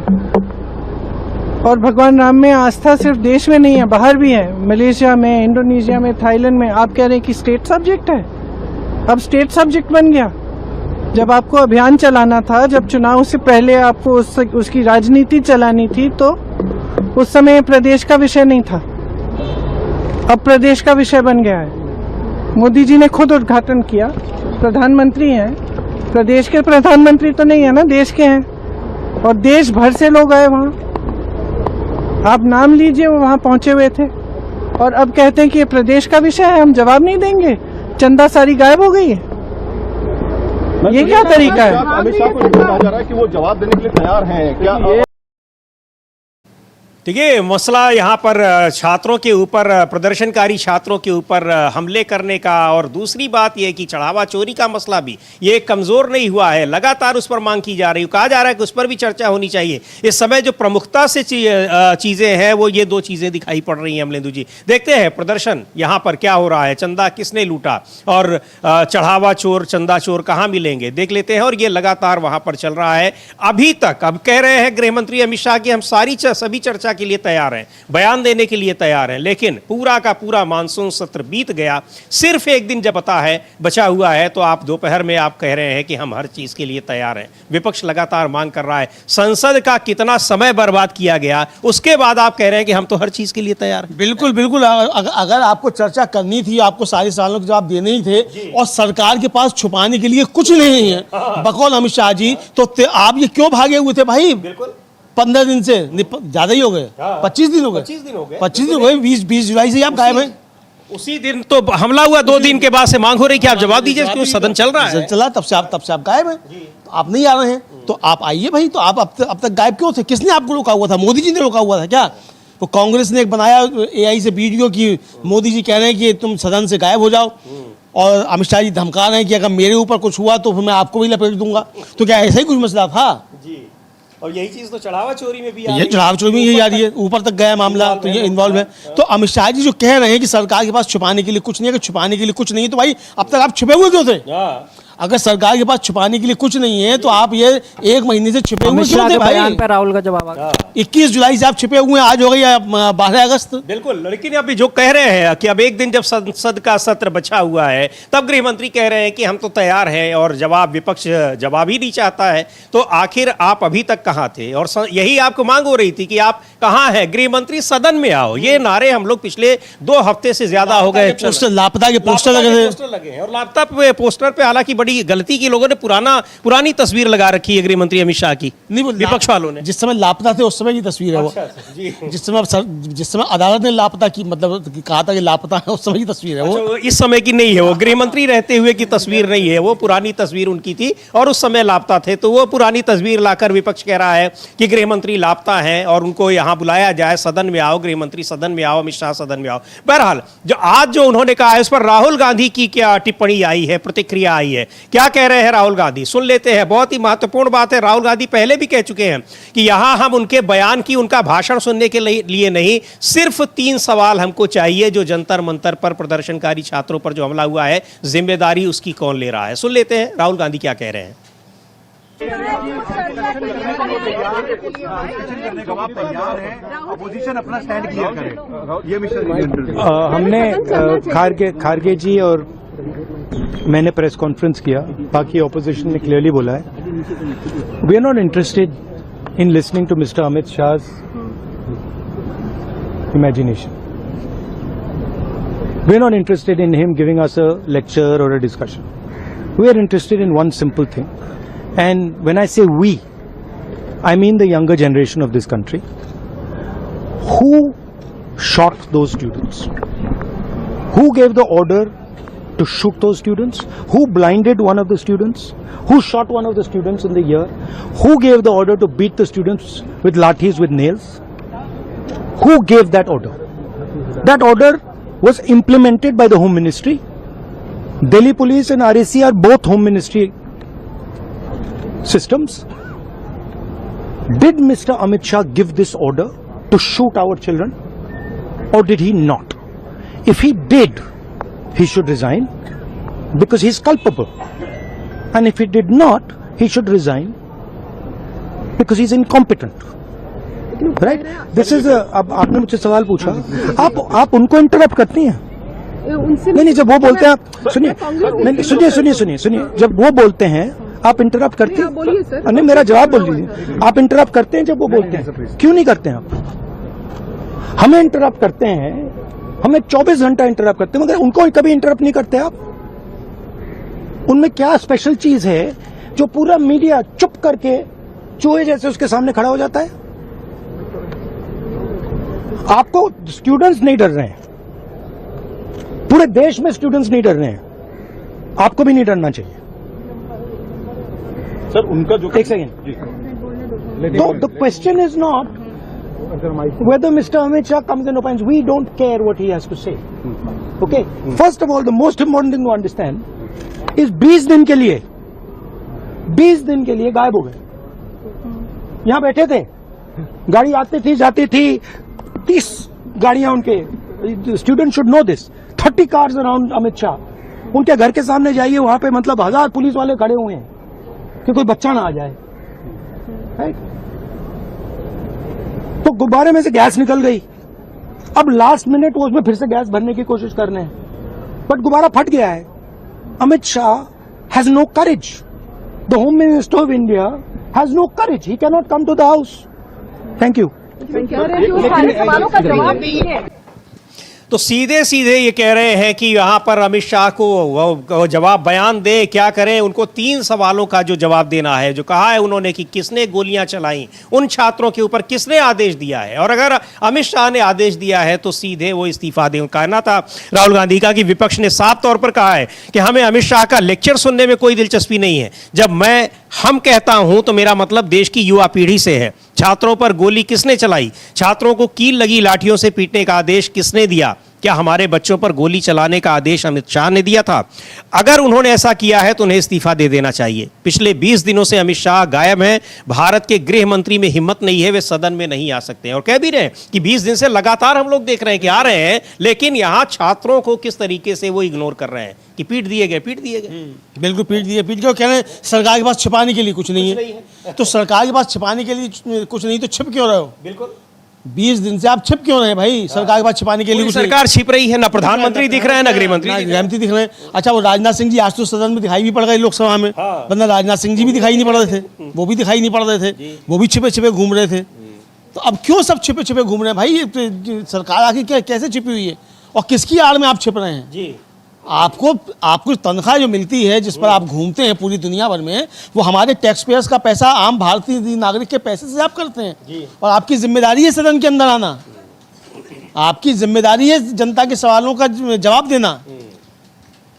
और भगवान राम में आस्था सिर्फ देश में नहीं है, बाहर भी है, मलेशिया में, इंडोनेशिया में, थाईलैंड में। आप कह रहे हैं कि स्टेट सब्जेक्ट है, अब स्टेट सब्जेक्ट बन गया। जब आपको अभियान चलाना था, जब चुनाव से पहले आपको उसकी राजनीति चलानी थी, तो उस समय प्रदेश का विषय नहीं था, अब प्रदेश का विषय बन गया है। मोदी जी ने खुद उद्घाटन किया, प्रधानमंत्री हैं, प्रदेश के प्रधानमंत्री तो नहीं है ना, देश के हैं, और देश भर से लोग आए वहाँ। आप नाम लीजिए, वो वहाँ पहुंचे हुए थे, और अब कहते हैं कि ये प्रदेश का विषय है, हम जवाब नहीं देंगे, चंदा सारी गायब हो गई है। ये क्या तरीका है? अमित शाह को कहा जा रहा है कि वो जवाब देने के लिए तैयार हैं क्या? देखिए, मसला यहाँ पर छात्रों के ऊपर, प्रदर्शनकारी छात्रों के ऊपर हमले करने का, और दूसरी बात यह कि चढ़ावा चोरी का मसला भी ये कमज़ोर नहीं हुआ है, लगातार उस पर मांग की जा रही है, कहा जा रहा है कि उस पर भी चर्चा होनी चाहिए। इस समय जो प्रमुखता से चीज़ें हैं वो ये दो चीज़ें दिखाई पड़ रही हैं। अमलेंदु जी, देखते हैं प्रदर्शन यहाँ पर क्या हो रहा है, चंदा किसने लूटा और चढ़ावा चोर, चंदा चोर कहाँ मिलेंगे, देख लेते हैं। और ये लगातार वहाँ पर चल रहा है अभी तक। अब कह रहे हैं गृह मंत्री अमित शाह कि हम सभी चर्चा के लिए तैयार हैं, बयान देने के लिए तैयार हैं, लेकिन पूरा का पूरा मानसून सत्र बीत गया, सिर्फ एक दिन जब बचा हुआ है, तो आप दोपहर में आप कह रहे हैं कि हम हर चीज के लिए तैयार हैं। विपक्ष लगातार मांग कर रहा है, संसद का कितना समय बर्बाद किया गया, उसके बाद आप कह रहे हैं कि हम तो हर चीज के लिए तैयार हैं। बिल्कुल बिल्कुल। अगर आपको चर्चा करनी थी, आपको सारे सालों के जवाब देने ही थे, और सरकार के पास छुपाने के लिए कुछ नहीं है बकौल अमित शाह जी, तो आप ये क्यों भागे हुए थे भाई? बिल्कुल 15 दिन से ज्यादा ही हो गए, 25 दिन हो गए, 25 दिन हो गए, 20 जुलाई से आप गायब हैं। उसी दिन तो हमला हुआ, 2 दिन के बाद से मांग हो रही कि आप जवाब दीजिए, क्यों सदन चल रहा है, चला, तब से आप गायब हैं। तो आप नहीं आ रहे हैं, तो आप आइए भाई। तो आप अब तक गायब क्यों थे? किसने आपको रोका हुआ था? मोदी जी ने रोका हुआ था क्या? तो कांग्रेस ने एक बनाया AI से वीडियो की, मोदी जी कह रहे हैं कि तुम सदन से गायब हो जाओ, और अमित शाह जी धमका रहे हैं कि अगर मेरे ऊपर कुछ हुआ तो फिर मैं आपको भी लपेट दूंगा। तो क्या ऐसा ही कुछ मसला था जी? और यही चीज तो चढ़ावा चोरी में भी ये चढ़ावा चोरी में यही आ रही है, ऊपर तक गया मामला, तो ये इन्वॉल्व है। तो अमित शाह जी जो कह रहे हैं कि सरकार के पास छुपाने के लिए कुछ नहीं है, अगर छुपाने के लिए कुछ नहीं है तो भाई अब तक आप छुपे हुए क्यों थे? अगर सरकार के पास छुपाने के लिए कुछ नहीं है तो आप ये 1 महीने से छुपे हुए क्यों थे भाई? बयान पे राहुल का जवाब आ गया। 21 जुलाई से आप छुपे हुए हैं, आज हो गई 12 अगस्त। बिल्कुल, लेकिन अभी जो कह रहे हैं कि अब एक दिन जब संसद का सत्र बचा हुआ है, तब गृह मंत्री कह रहे हैं कि हम तो तैयार हैं, और विपक्ष जवाब ही नहीं चाहता है। तो आखिर आप अभी तक कहाँ थे? और यही आपको मांग हो रही थी कि आप कहाँ हैं गृह मंत्री, सदन में आओ। ये नारे हम लोग पिछले 2 हफ्ते से ज्यादा हो गए, लापता के पोस्टर लगे हैं, और लापता पोस्टर पे हालांकि बड़ी गलती की लोगों ने पुरानी तस्वीर लगा रखी है गृह मंत्री अमित शाह की, विपक्ष वालों ने। जिस समय लापता थे उस समय की तस्वीर है वो। जिस समय अदालत ने लापता की, मतलब कहा था कि लापता है, उस समय की तस्वीर है वो। इस समय की नहीं है वो, गृह मंत्री रहते हुए की तस्वीर नहीं है वो, पुरानी तस्वीर उनकी थी, और उस समय लापता थे। तो वो पुरानी तस्वीर लाकर विपक्ष कह रहा है कि गृह मंत्री लापता है और उनको यहाँ बुलाया जाए, सदन में आओ, गृह मंत्री सदन में आओ, अमित शाह सदन में आओ। बहरहाल आज जो उन्होंने कहा है, उस पर राहुल गांधी की क्या टिप्पणी आई है, प्रतिक्रिया आई है, क्या कह रहे हैं राहुल गांधी, सुन लेते हैं। बहुत ही महत्वपूर्ण बात है, राहुल गांधी पहले भी कह चुके हैं कि यहां हम उनके बयान की, उनका भाषण सुनने के लिए नहीं, सिर्फ 3 सवाल हमको चाहिए। जो जंतर मंतर पर प्रदर्शनकारी छात्रों पर जो हमला हुआ है, जिम्मेदारी उसकी कौन ले रहा है? सुन लेते हैं राहुल गांधी क्या कह रहे हैं। अपोजिशन अपना स्टैंड क्लियर करे, ये मिशन हमने खारगे जी और मैंने प्रेस कॉन्फ्रेंस किया, बाकी ऑपोजिशन ने क्लियरली बोला है, we are not interested in listening to mister Amit Shah's imagination. We are not interested in him giving us a lecture or a discussion. We are interested in one simple thing, and when I say we, I mean the younger generation of this country. Who shot those students? Who gave the order to shoot those students? Who blinded one of the students? Who shot one of the students in the ear? Who gave the order to beat the students with lathis, with nails? Who gave that order? That order was implemented by the Home Ministry. Delhi Police and RAC are both Home Ministry systems. Did Mr. Amit Shah give this order to shoot our children? or did he not? If he did, he should resign because he is culpable. And if he did not, he should resign because he is incompetent. Right? This is अब आपने मुझसे सवाल पूछा, आप उनको interrupt करती हैं? नहीं, जब वो बोलते हैं आप सुनिए, जब वो बोलते हैं आप इंटरप्ट करते हैं? नहीं, मेरा जवाब बोल लीजिए। आप इंटरप्ट करते हैं जब वो बोलते हैं? क्यों नहीं करते हैं आप? हमें इंटरप्ट करते हैं, हमें 24 घंटा इंटरप्ट करते हैं, मगर उनको कभी इंटरप्ट नहीं करते आप? उनमें क्या स्पेशल चीज है जो पूरा मीडिया चुप करके चूहे जैसे उसके सामने खड़ा हो जाता है? आपको स्टूडेंट्स नहीं डर रहे हैं, पूरे देश में स्टूडेंट्स नहीं डर रहे हैं, आपको भी नहीं डरना चाहिए। सर उनका जो एक सेकेंड, तो the question is not whether Mr. Amit Shah comes and opines. We don't care what he has to say. Okay? First of all, the most important thing to understand is 20 दिन के लिए गायब हो गए। यहां बैठे थे, गाड़ी आती थी जाती थी, 30 गाड़ियां उनके, student should know this, 30 cars around Amit Shah. उनके घर के सामने जाइए, वहां पे मतलब 1000 पुलिस वाले खड़े हुए हैं कि कोई बच्चा ना आ जाए। राइट? तो गुब्बारे में से गैस निकल गई, अब लास्ट मिनट वो उसमें फिर से गैस भरने की कोशिश कर रहे हैं, बट गुब्बारा फट गया है। Amit Shah has no courage, the home minister of India has no courage, he can not come to the house. Thank you. तो सीधे सीधे ये कह रहे हैं कि यहाँ पर अमित शाह को वो जवाब बयान दे, क्या करें? उनको 3 सवालों का जो जवाब देना है, जो कहा है उन्होंने कि किसने गोलियां चलाई, उन छात्रों के ऊपर किसने आदेश दिया है, और अगर अमित शाह ने आदेश दिया है तो सीधे वो इस्तीफा दें। कहना था राहुल गांधी का कि विपक्ष ने साफ तौर पर कहा है कि हमें अमित शाह का लेक्चर सुनने में कोई दिलचस्पी नहीं है। जब हम कहता हूं तो मेरा मतलब देश की युवा पीढ़ी से है। छात्रों पर गोली किसने चलाई, छात्रों को कील लगी लाठियों से पीटने का आदेश किसने दिया? क्या हमारे बच्चों पर गोली चलाने का आदेश अमित शाह ने दिया था? अगर उन्होंने ऐसा किया है तो उन्हें इस्तीफा दे देना चाहिए। पिछले 20 दिनों से अमित शाह गायब हैं, भारत के गृह मंत्री में हिम्मत नहीं है, वे सदन में नहीं आ सकते हैं, और कह भी रहे हैं कि 20 दिन से लगातार हम लोग देख रहे हैं कि आ रहे हैं, लेकिन यहाँ छात्रों को किस तरीके से वो इग्नोर कर रहे हैं कि पीट दिए गए। बिल्कुल पीट गए, कह रहे हैं सरकार के पास छिपाने के लिए कुछ नहीं है। तो सरकार के पास छिपाने के लिए कुछ नहीं तो छिप क्यों रहे हो? बिल्कुल 20 दिन से आप छिप क्यों रहे हैं भाई? सरकार के पास छिपाने के लिए कुछ सरकार छिप रही है, ना प्रधानमंत्री दिख रहे हैं, ना गृह मंत्री दिख रहे हैं। अच्छा, वो राजनाथ सिंह जी आज तो सदन में दिखाई भी पड़ गए, लोकसभा में, वरना राजनाथ सिंह जी भी दिखाई नहीं पड़ रहे थे, वो भी दिखाई नहीं पड़ रहे थे, वो भी छिपे छिपे घूम रहे थे। तो अब क्यों सब छिपे छिपे घूम रहे हैं भाई? सरकार आखिर कैसे छिपी हुई है और किसकी आड़ में आप छिप रहे हैं? जी, आपको तनख्वाह जो मिलती है, जिस पर आप घूमते हैं पूरी दुनिया भर में, वो हमारे टैक्स पेयर्स का पैसा, आम भारतीय नागरिक के पैसे से आप करते हैं। और आपकी जिम्मेदारी है सदन के अंदर आना, आपकी जिम्मेदारी है जनता के सवालों का जवाब देना,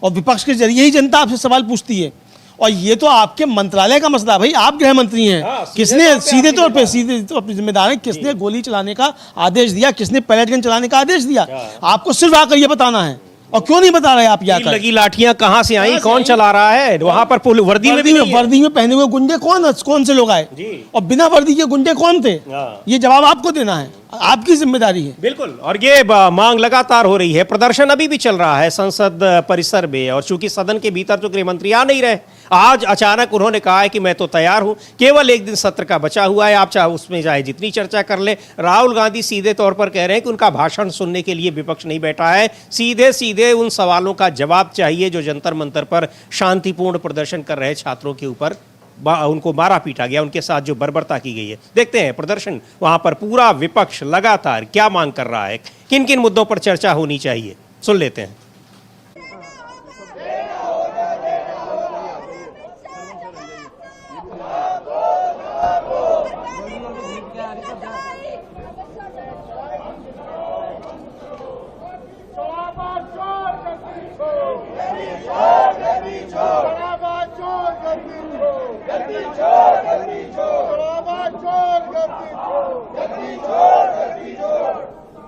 और विपक्ष के जरिए ही जनता आपसे सवाल पूछती है। और ये तो आपके मंत्रालय का मसला, भाई आप गृह मंत्री हैं, किसने सीधे तौर पे अपनी जिम्मेदारी, किसने गोली चलाने का आदेश दिया, किसने पैलेट गन चलाने का आदेश दिया? आपको सिर्फ आकर ये बताना है। और क्यों नहीं बता रहे आप? यार लगी लाठियां कहां से आई, कौन चला रहा है? वहां पर वर्दी में पहने हुए गुंडे कौन से लोग आए, और बिना वर्दी के गुंडे कौन थे? ये जवाब आपको देना है, आपकी जिम्मेदारी है। बिल्कुल। और ये मांग लगातार हो रही है, प्रदर्शन अभी भी चल रहा है संसद परिसर में, और चूंकि सदन के भीतर तो गृह मंत्री आ नहीं रहे, आज अचानक उन्होंने कहा है कि मैं तो तैयार हूं, केवल 1 दिन सत्र का बचा हुआ है, आप चाहे उसमें चाहे जितनी चर्चा कर ले। राहुल गांधी सीधे तौर पर कह रहे हैं कि उनका भाषण सुनने के लिए विपक्ष नहीं बैठा है, सीधे सीधे उन सवालों का जवाब चाहिए जो जंतर मंतर पर शांतिपूर्ण प्रदर्शन कर रहे छात्रों के ऊपर उनको मारा पीटा गया, उनके साथ जो बर्बरता की गई है। देखते हैं प्रदर्शन, वहां पर पूरा विपक्ष लगातार क्या मांग कर रहा है, किन किन मुद्दों पर चर्चा होनी चाहिए, सुन लेते हैं।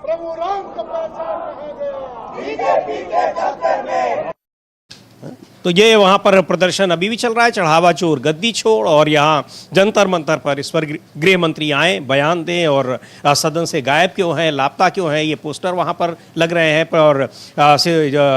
प्रभु राम का पहचान कहा गया बीजेपी के दफ्तर में। तो ये वहाँ पर प्रदर्शन अभी भी चल रहा है, चढ़ावा चोर गद्दी छोड़, और यहाँ जंतर मंतर पर इस पर गृह मंत्री आए, बयान दें और सदन से गायब क्यों हैं, लापता क्यों हैं, ये पोस्टर वहाँ पर लग रहे हैं। और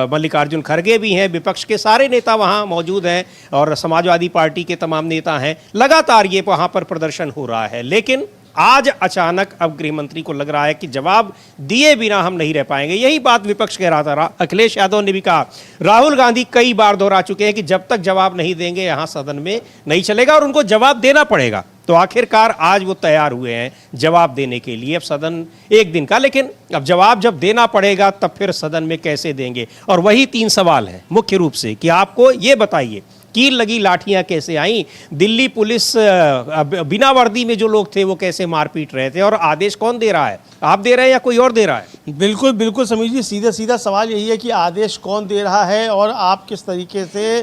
मल्लिकार्जुन खड़गे भी हैं, विपक्ष के सारे नेता वहाँ मौजूद हैं और समाजवादी पार्टी के तमाम नेता हैं। लगातार ये वहाँ पर प्रदर्शन हो रहा है, लेकिन आज अचानक अब गृह मंत्री को लग रहा है कि जवाब दिए बिना हम नहीं रह पाएंगे। यही बात विपक्ष कह रहा था, अखिलेश यादव ने भी कहा, राहुल गांधी कई बार दोहरा चुके हैं कि जब तक जवाब नहीं देंगे यहां सदन में नहीं चलेगा और उनको जवाब देना पड़ेगा। तो आखिरकार आज वो तैयार हुए हैं जवाब देने के लिए। अब सदन एक दिन का, लेकिन अब जवाब जब देना पड़ेगा तब फिर सदन में कैसे देंगे। और वही 3 सवाल हैं मुख्य रूप से कि आपको ये बताइए, कील लगी लाठियां कैसे आई, दिल्ली पुलिस बिना वर्दी में जो लोग थे वो कैसे मारपीट रहे थे, और आदेश कौन दे रहा है, आप दे रहे हैं या कोई और दे रहा है? बिल्कुल बिल्कुल समीर जी, सीधा सीधा सवाल यही है कि आदेश कौन दे रहा है और आप किस तरीके से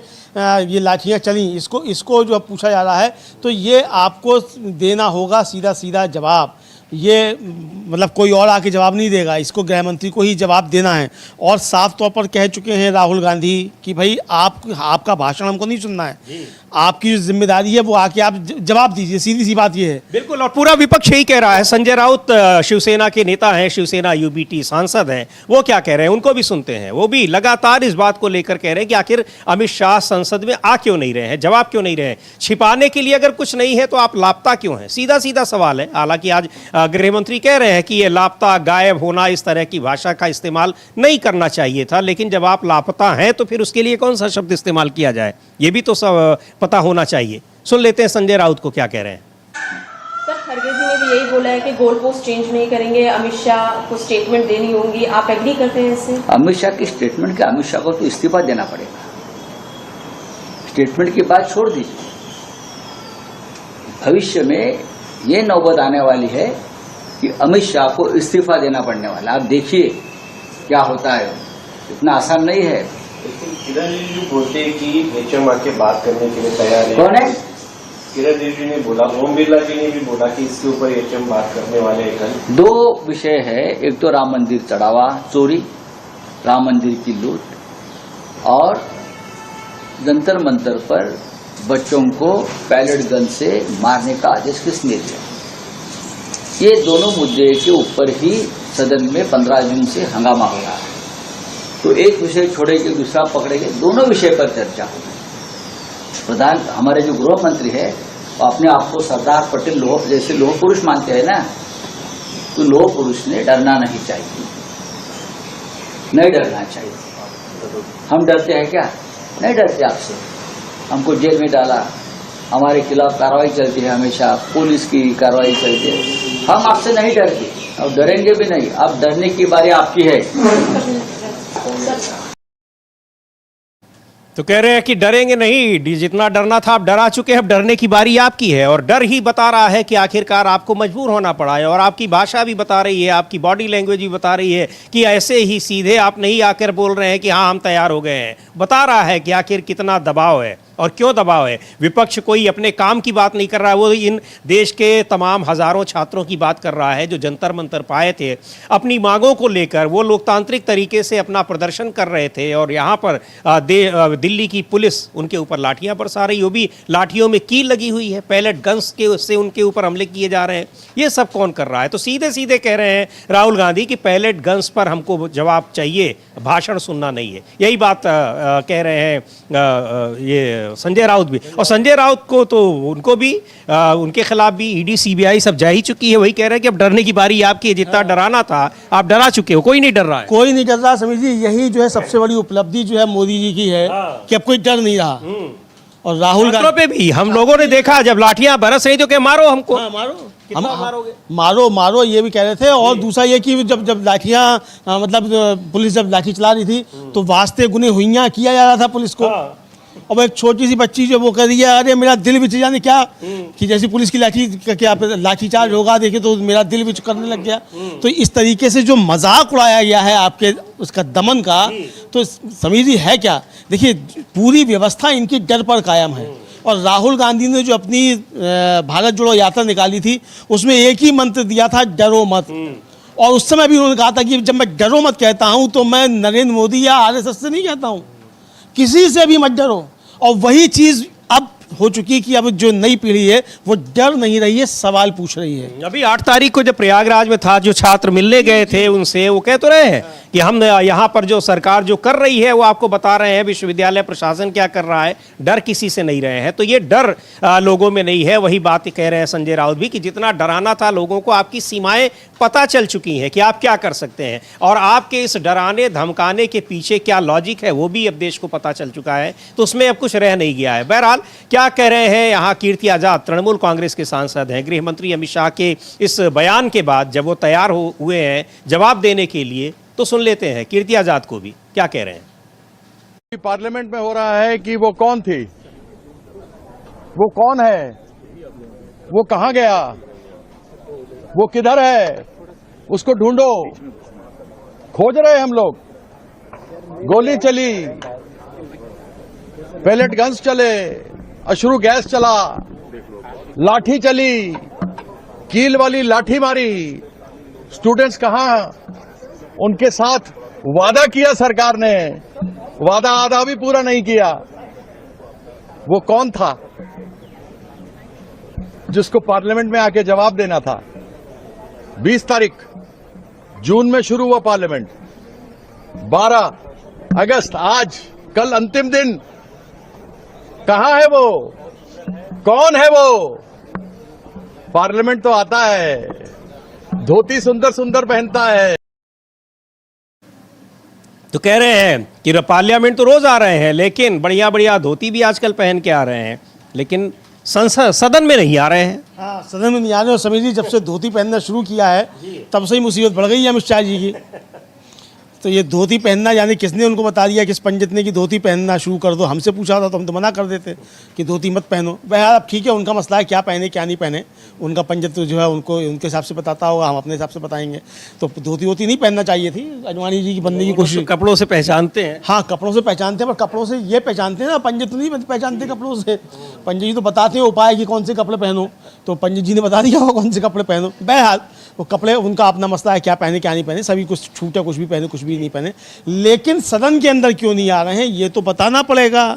ये लाठियां चली, इसको जो पूछा जा रहा है। तो ये आपको देना होगा सीधा सीधा जवाब। ये मतलब कोई और आके जवाब नहीं देगा, इसको गृह मंत्री को ही जवाब देना है। और साफ तौर पर कह चुके हैं राहुल गांधी कि भाई आपका भाषण हमको नहीं सुनना है, आपकी जो जिम्मेदारी है वो आके आप जवाब दीजिए, सीधी सी बात ये है। बिल्कुल, और पूरा विपक्ष यही कह रहा है। संजय राउत शिवसेना के नेता हैं, शिवसेना यूबीटी सांसद हैं, वो क्या कह रहे हैं उनको भी सुनते हैं। वो भी लगातार इस बात को लेकर कह रहे हैं कि आखिर अमित शाह संसद में आ क्यों नहीं रहे हैं, जवाब क्यों नहीं रहे हैं, छिपाने के लिए अगर कुछ नहीं है तो आप लापता क्यों हैं, सीधा सीधा सवाल है। हालांकि आज गृह मंत्री कह रहे हैं कि ये लापता, गायब होना, इस तरह की भाषा का इस्तेमाल नहीं करना चाहिए था, लेकिन जब आप लापता हैं तो फिर उसके लिए कौन सा शब्द इस्तेमाल किया जाए, ये भी तो सब पता होना चाहिए। सुन लेते हैं संजय राउत को क्या कह रहे हैं। सर, खड़गे जी ने भी यही बोला है कि गोल पोस्ट चेंज नहीं करेंगे, अमित शाह को स्टेटमेंट देनी होगी, आप एग्री करते हैं इससे? अमित शाह की स्टेटमेंट के अमित शाह को तो इस्तीफा देना पड़ेगा, स्टेटमेंट की बात छोड़ दीजिए। भविष्य में ये नौबत आने वाली है कि अमित शाह को इस्तीफा देना पड़ने वाला। आप देखिए क्या होता है, इतना आसान नहीं है। किरण रिजिजू बोलते हैं कि एचएम आके बात करने के लिए तैयार है। कौन है? किरण रिजिजू ने बोला, ओम बिरला जी ने भी बोला कि इसके ऊपर एचएम बात करने वाले हैं कल। 2 विषय है, एक तो राम मंदिर चढ़ावा चोरी, राम मंदिर की लूट, और जंतर मंतर पर बच्चों को पैलेट गन से मारने का आदेश किसने दिया। ये दोनों मुद्दे के ऊपर ही सदन में 15 जून से हंगामा हो रहा है। तो एक विषय छोड़ेंगे, दूसरा पकड़ेंगे, दोनों विषय पर चर्चा होगी। प्रधान हमारे जो गृह मंत्री है वो अपने आप को सरदार पटेल लोह जैसे लोह पुरुष मानते हैं ना, तो लोह पुरुष ने डरना नहीं चाहिए, नहीं डरना चाहिए। हम डरते हैं क्या? नहीं डरते आपसे। हमको जेल में डाला, हमारे खिलाफ कार्रवाई चलती है, हमेशा पुलिस की कार्रवाई चलती है, हम आपसे नहीं डरते, अब डरेंगे भी नहीं। अब डरने की बारी आपकी है। तो कह रहे हैं कि डरेंगे नहीं, जितना डरना था आप डरा चुके हैं, अब डरने की बारी आपकी है। और डर ही बता रहा है कि आखिरकार आपको मजबूर होना पड़ा है, और आपकी भाषा भी बता रही है, आपकी बॉडी लैंग्वेज भी बता रही है कि ऐसे ही सीधे आप नहीं आकर बोल रहे हैं कि हाँ हम तैयार हो गए हैं। बता रहा है कि आखिर कितना दबाव है और क्यों दबाव है। विपक्ष कोई अपने काम की बात नहीं कर रहा है, वो इन देश के तमाम हजारों छात्रों की बात कर रहा है जो जंतर मंतर पाए थे अपनी मांगों को लेकर। वो लोकतांत्रिक तरीके से अपना प्रदर्शन कर रहे थे और यहाँ पर दिल्ली की पुलिस उनके ऊपर लाठियां बरसा रही, वो भी लाठियों में कील लगी हुई है, पैलेट गन्स के से उनके ऊपर हमले किए जा रहे हैं। ये सब कौन कर रहा है? तो सीधे सीधे कह रहे हैं राहुल गांधी कि पैलेट गन्स पर हमको जवाब चाहिए, भाषण सुनना नहीं है। यही बात कह रहे हैं ये संजय राउत भी। और संजय राउत को तो उनको भी उनके खिलाफ भी ईडी सीबीआई सब जा ही चुकी है। वही कह रहे हैं कि अब डरने की बारी आपकी है, जितना डराना था आप डरा चुके हो, कोई नहीं डर रहा है। कोई नहीं डर रहा समीर जी, यही जो है सबसे बड़ी उपलब्धि जो है मोदी जी की है कि अब कोई डर नहीं रहा। और राहुल गांधी पे भी हम लोगों ने देखा जब लाठियां बरस रही तो क्या मारो हमको, मारो, कितना मारोगे, मारो मारो ये भी कह रहे थे। और दूसरा ये कि जब लाठियां मतलब पुलिस जब लाठी चला रही थी तो वास्ते गुने हुइयां किया जा रहा था पुलिस को। अब एक छोटी सी बच्ची जो वो कह रही है अरे मेरा दिल भी जाने क्या, कि जैसे पुलिस की लाठी चार्ज होगा देखे तो मेरा दिल भी करने लग गया। तो इस तरीके से जो मजाक उड़ाया गया है आपके उसका दमन का, तो समीर जी है क्या? देखिए पूरी व्यवस्था इनकी डर पर कायम है। और राहुल गांधी ने जो अपनी भारत जोड़ो यात्रा निकाली थी उसमें एक ही मंत्र दिया था, डरो मत। और उस समय भी उन्होंने कहा था कि जब मैं डरो मत कहता हूं तो मैं नरेंद्र मोदी या आरएसएस से नहीं कहता हूं, किसी से भी मत डरो। और वही चीज़ अब हो चुकी कि अब जो नई पीढ़ी है वो डर नहीं रही है, सवाल पूछ रही है। अभी 8 तारीख को जब प्रयागराज में था, जो छात्र मिलने गए थे उनसे वो कह तो रहे हैं कि हम यहाँ पर जो सरकार जो कर रही है वो आपको बता रहे हैं, विश्वविद्यालय प्रशासन क्या कर रहा है, डर किसी से नहीं रहे हैं। तो ये डर लोगों में नहीं है। वही बात कह रहे हैं संजय राउत भी कि जितना डराना था लोगों को, आपकी सीमाएं पता चल चुकी हैं कि आप क्या कर सकते हैं, और आपके इस डराने धमकाने के पीछे क्या लॉजिक है वो भी अब देश को पता चल चुका है। तो उसमें अब कुछ रह नहीं गया है। बहरहाल क्या कह रहे हैं यहाँ कीर्ति आजाद, तृणमूल कांग्रेस के सांसद हैं, गृह मंत्री अमित शाह के इस बयान के बाद जब वो तैयार हुए हैं जवाब देने के लिए, तो सुन लेते हैं कीर्ति आजाद को भी क्या कह रहे हैं। पार्लियामेंट में हो रहा है कि वो कौन थी, वो कौन है, वो कहां गया, वो किधर है, उसको ढूंढो। खोज रहे हम लोग। गोली चली, पैलेट गन्स चले, अश्रु गैस चला, लाठी चली, कील वाली लाठी मारी। स्टूडेंट्स कहां? उनके साथ वादा किया सरकार ने, वादा आधा भी पूरा नहीं किया। वो कौन था जिसको पार्लियामेंट में आके जवाब देना था? 20 तारीख जून में शुरू हुआ पार्लियामेंट, 12 अगस्त आज कल अंतिम दिन। कहां है वो? कौन है वो? पार्लियामेंट तो आता है, धोती सुंदर सुंदर पहनता है। तो कह रहे हैं कि पार्लियामेंट तो रोज आ रहे हैं, लेकिन बढ़िया बढ़िया धोती भी आजकल पहन के आ रहे हैं, लेकिन संसद सदन में नहीं आ रहे हैं। हाँ, सदन में नहीं आ रहे। और समीर जी, जब से धोती पहनना शुरू किया है तब से ही मुसीबत बढ़ गई है अमित शाह जी की। तो ये धोती पहनना यानी किसने उनको बता दिया, किस पंडित ने कि धोती पहनना शुरू कर दो? हमसे पूछा था तो हम तो मना कर देते कि धोती मत पहनो। वह अब ठीक है, उनका मसला है, क्या पहने क्या नहीं पहने, उनका पंडित जो है उनको उनके हिसाब से बताता होगा, हम अपने हिसाब से बताएंगे। तो धोती वोती नहीं पहनना चाहिए थी। अडवाणी जी की बनने की कोशिश। कपड़ों से पहचानते हैं। हाँ, कपड़ों से पहचानते हैं, पर कपड़ों से ये पहचानते हैं ना, पंडित तो नहीं पहचानते कपड़ों से। पंडित जी तो बताते हैं उपाय कि कौन से कपड़े पहनो, तो पंडित जी ने बता दिया होगा कौन से कपड़े पहनो। बहरहाल वो कपड़े उनका अपना मसला है, क्या पहने क्या नहीं पहने, सभी कुछ छूटे, कुछ भी पहने कुछ भी नहीं पहने। लेकिन सदन के अंदर क्यों नहीं आ रहे हैं ये तो बताना पड़ेगा।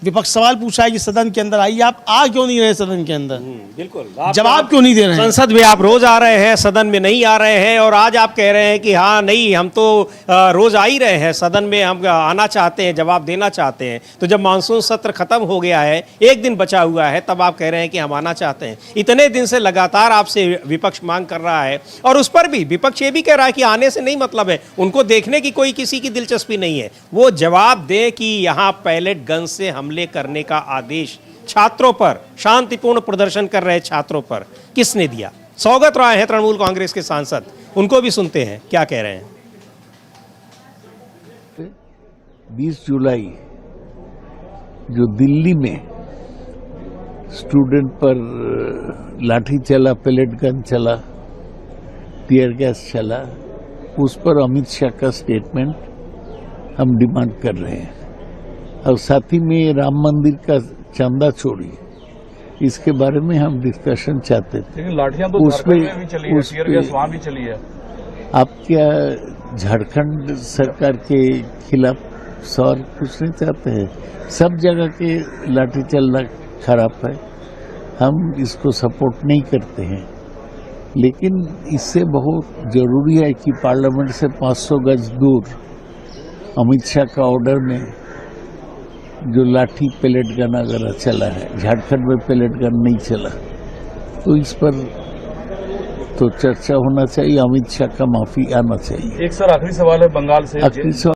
विपक्ष सवाल पूछा है कि सदन के अंदर आइए, आप आ क्यों नहीं रहे सदन के अंदर? बिल्कुल, जवाब क्यों नहीं दे रहे हैं? संसद में आप रोज आ रहे हैं, सदन में नहीं आ रहे हैं, और आज आप कह रहे हैं कि हाँ नहीं, हम तो रोज आ ही रहे हैं सदन में, हम आना चाहते हैं, जवाब देना चाहते हैं। तो जब मानसून सत्र खत्म हो गया है, एक दिन बचा हुआ है, तब आप कह रहे हैं कि हम आना चाहते हैं। इतने दिन से लगातार आपसे विपक्ष मांग कर रहा है, और उस पर भी विपक्ष ये भी कह रहा है कि आने से नहीं मतलब है, उनको देखने की कोई किसी की दिलचस्पी नहीं है। वो जवाब दे कि यहाँ पैलेट गन से हमले करने का आदेश छात्रों पर, शांतिपूर्ण प्रदर्शन कर रहे छात्रों पर किसने दिया? सौगत राय है तृणमूल कांग्रेस के सांसद, उनको भी सुनते हैं क्या कह रहे हैं। 20 जुलाई जो दिल्ली में स्टूडेंट पर लाठी चला, पैलेट गन चला, टीयर गैस चला, उस पर अमित शाह का स्टेटमेंट हम डिमांड कर रहे हैं। और साथ ही में राम मंदिर का चंदा चोरी, इसके बारे में हम डिस्कशन चाहते थे। लेकिन लाठियां तो झारखंड में भी चली है, टीयर गैस वहां भी चली है। आप क्या झारखंड सरकार के खिलाफ सवाल पूछने चाहते हैं? सब जगह के लाठी चलना खराब है, हम इसको सपोर्ट नहीं करते हैं। लेकिन इससे बहुत जरूरी है कि पार्लियामेंट से 500 गज दूर अमित शाह का ऑर्डर में जो लाठी पैलेट गन अगर चला है, झारखंड में पैलेट गन नहीं चला, तो इस पर तो चर्चा होना चाहिए, अमित शाह का माफी आना चाहिए। एक सर आखिरी सवाल है बंगाल से। आखिरी सवाल,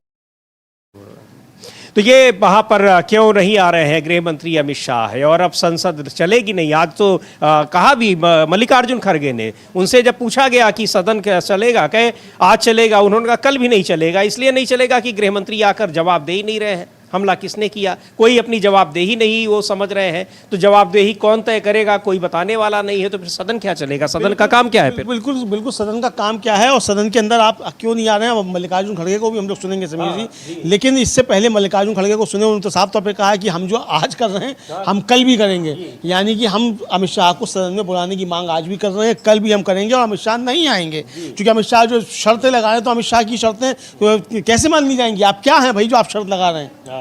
तो ये वहाँ पर क्यों नहीं आ रहे हैं गृह मंत्री अमित शाह है, और अब संसद चलेगी नहीं। आज तो कहा भी मल्लिकार्जुन खड़गे ने, उनसे जब पूछा गया कि सदन चलेगा, कहे आज चलेगा, उन्होंने कहा कल भी नहीं चलेगा। इसलिए नहीं चलेगा कि गृह मंत्री आकर जवाब दे ही नहीं रहे हैं। हमला किसने किया, कोई अपनी जवाबदेही नहीं वो समझ रहे हैं। तो जवाबदेही कौन तय करेगा, कोई बताने वाला नहीं है, तो फिर सदन क्या चलेगा? सदन का काम क्या है फिर? बिल्कुल बिल्कुल, सदन का काम क्या है और सदन के अंदर आप क्यों नहीं आ रहे हैं? मल्लिकार्जुन खड़गे को भी हम लोग सुनेंगे समीर जी, लेकिन इससे पहले मल्लिकार्जुन खड़गे को सुने, उन्होंने तो साफ तौर पर कहा है कि हम जो आज कर रहे हैं हम कल भी करेंगे। यानी कि हम अमित शाह को सदन में बुलाने की मांग आज भी कर रहे हैं, कल भी हम करेंगे, और अमित शाह नहीं आएंगे। क्योंकि अमित शाह जो शर्तें लगा रहे हैं, तो अमित शाह की शर्तें कैसे मान ली जाएंगी? आप क्या हैं भाई जो आप शर्त लगा रहे हैं?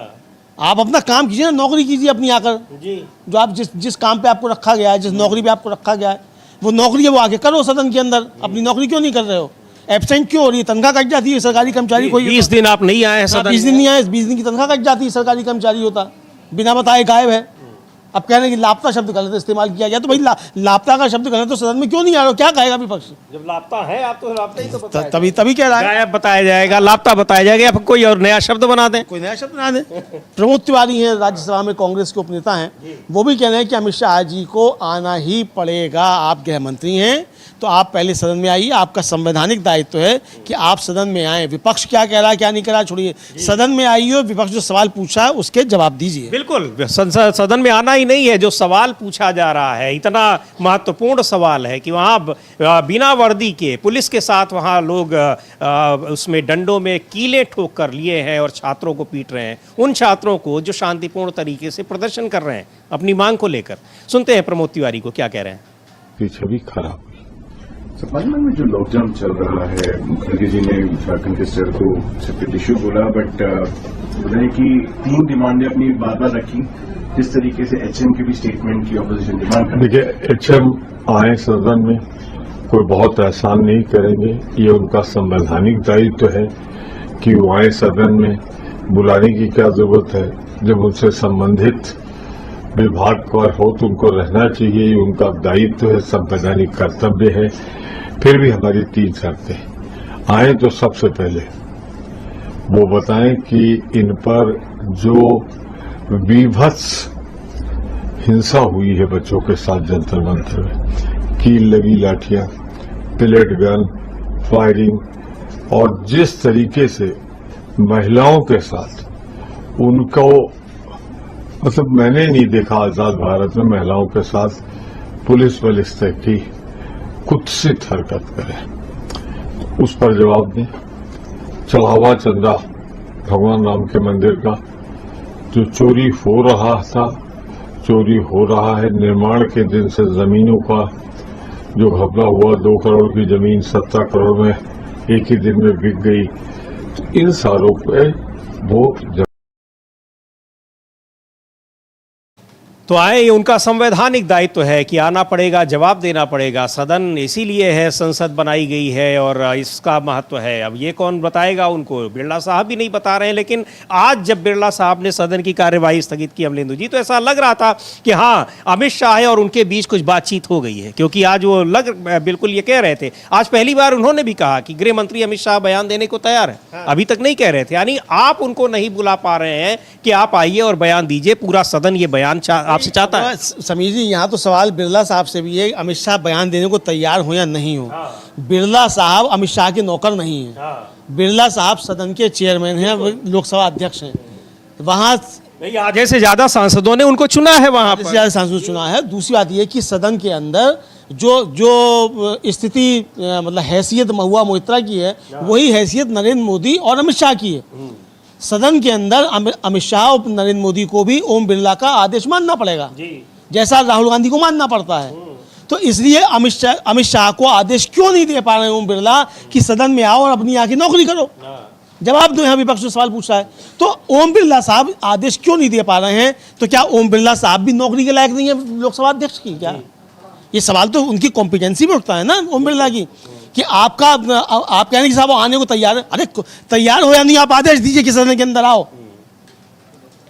आप अपना काम कीजिए ना, नौकरी कीजिए अपनी आकर जी। जो आप जिस काम पे आपको रखा गया है, जिस नौकरी पे आपको रखा गया है, वो नौकरी है वो आगे करो सदन के अंदर। अपनी नौकरी क्यों नहीं कर रहे हो? एब्सेंट क्यों हो रही है? तनख्वाह कट जाती है सरकारी कर्मचारी को। 20 दिन आप नहीं आए हैं सदन 20 दिन नहीं आए, 20 दिन की तनख्वाह कट जाती है सरकारी कर्मचारी होता, बिना बताए गायब है। अब कह रहे हैं कि लापता शब्द गलत इस्तेमाल किया गया, तो भाई लापता का शब्द गलत तो सदन में क्यों नहीं आ रहा? क्या कहेगा विपक्ष? जब लापता है आप तो लापता ही तो बताया तभी कह रहा है गायब बताया जाएगा, लापता बताया जाएगा, या फिर कोई और नया शब्द बना दें। कोई नया शब्द बना दें। प्रमोद तिवारी हैं, राज्यसभा में कांग्रेस के उपनेता हैं, वो भी कह रहे हैं कि अमित शाह जी को आना ही पड़ेगा। आप गृह मंत्री हैं तो आप पहले सदन में आइए, आपका संवैधानिक दायित्व है कि आप सदन में आए। विपक्ष क्या कह रहा है क्या नहीं कह रहा छोड़िए, सदन में आइए, विपक्ष जो सवाल पूछा है उसके जवाब दीजिए। बिल्कुल, सदन में आना ही नहीं है, जो सवाल पूछा जा रहा है इतना महत्वपूर्ण सवाल है कि वहाँ बिना वर्दी के पुलिस के साथ वहाँ लोग उसमें डंडों में कीले ठोक कर लिए हैं और छात्रों को पीट रहे हैं, उन छात्रों को जो शांतिपूर्ण तरीके से प्रदर्शन कर रहे हैं अपनी मांग को लेकर। सुनते हैं प्रमोद तिवारी को क्या कह रहे हैं। छवि खराब पार्लियामेंट में जो लॉकडाउन चल रहा है, मुखर्जी जी ने झारखंड के सर को सेपरेट इश्यू बोला, बट बोला है कि 3 डिमांडें अपनी बार बार रखी, जिस तरीके से एचएम की भी स्टेटमेंट की ऑपोजिशन डिमांड कर। देखिए, एचएम आए सदन में, कोई बहुत एहसान नहीं करेंगे, ये उनका संवैधानिक दायित्व है कि वो आए सदन में। बुलाने की क्या जरूरत है? जब उनसे संबंधित विभाग का हो तो उनको रहना चाहिए, उनका दायित्व है, संवैधानिक कर्तव्य है। फिर भी हमारी 3 शर्तें आए तो सबसे पहले वो बताएं कि इन पर जो विभत्स हिंसा हुई है बच्चों के साथ जंतर मंतर में, कील लगी लाठियां, पेलेट गन, फायरिंग, और जिस तरीके से महिलाओं के साथ उनको, मतलब मैंने नहीं देखा आजाद भारत में महिलाओं के साथ पुलिस बल इस तरह की कुत्सित हरकत करे, उस पर जवाब दें। चढ़ावा चंदा भगवान राम के मंदिर का जो चोरी हो रहा था, चोरी हो रहा है, निर्माण के दिन से जमीनों का जो घपला हुआ, 2 करोड़ की जमीन 17 करोड़ में एक ही दिन में बिक गई, तो इन सारों पे वो तो आए, ये उनका संवैधानिक दायित्व है कि आना पड़ेगा, जवाब देना पड़ेगा। सदन इसीलिए है, संसद बनाई गई है और इसका महत्व है। अब ये कौन बताएगा उनको? बिरला साहब भी नहीं बता रहे हैं। लेकिन आज जब बिरला साहब ने सदन की कार्यवाही स्थगित की अमलेंदु जी, तो ऐसा लग रहा था कि हाँ, अमित शाह और उनके बीच कुछ बातचीत हो गई है, क्योंकि आज वो बिल्कुल ये कह रहे थे। आज पहली बार उन्होंने भी कहा कि गृह मंत्री अमित शाह बयान देने को तैयार है। अभी तक नहीं कह रहे थे, यानी आप उनको नहीं बुला पा रहे हैं कि आप आइए और बयान दीजिए। पूरा सदन ये बयान आपसे चाहता है। समीर जी, यहाँ तो सवाल बिरला साहब से भी है, अमित शाह बयान देने को तैयार हो या नहीं हो। बिरला साहब अमित शाह के नौकर नहीं है। बिरला साहब सदन के चेयरमैन हैं, लोकसभा अध्यक्ष हैं। वहाँ आधे से ज्यादा सांसदों ने उनको चुना है, वहाँ पर ज्यादा सांसदों चुना है। दूसरी बात यह कि सदन के अंदर जो स्थिति मतलब हैसियत महुआ मोइत्रा की है, वही हैसियत नरेंद्र मोदी और अमित शाह की है। सदन के अंदर अमित शाह और नरेंद्र मोदी को भी ओम बिरला का आदेश मानना पड़ेगा, जैसा राहुल गांधी को मानना पड़ता है। तो इसलिए अमित शाह को आदेश क्यों नहीं दे पा रहे हैं ओम बिरला कि सदन में आओ और अपनी आके नौकरी करो? जवाब दो। यहाँ विपक्ष जो सवाल पूछ रहा है, तो ओम बिरला साहब आदेश क्यों नहीं दे पा रहे हैं? तो क्या ओम बिरला साहब भी नौकरी के लायक नहीं है लोकसभा अध्यक्ष की? क्या ये सवाल तो उनकी कॉम्पिटेंसी में उठता है ना ओम बिरला की, कि आप कहने की साहब आने को तैयार है। अरे तैयार हो या नहीं, आप आदेश दीजिए कि सदन के अंदर आओ।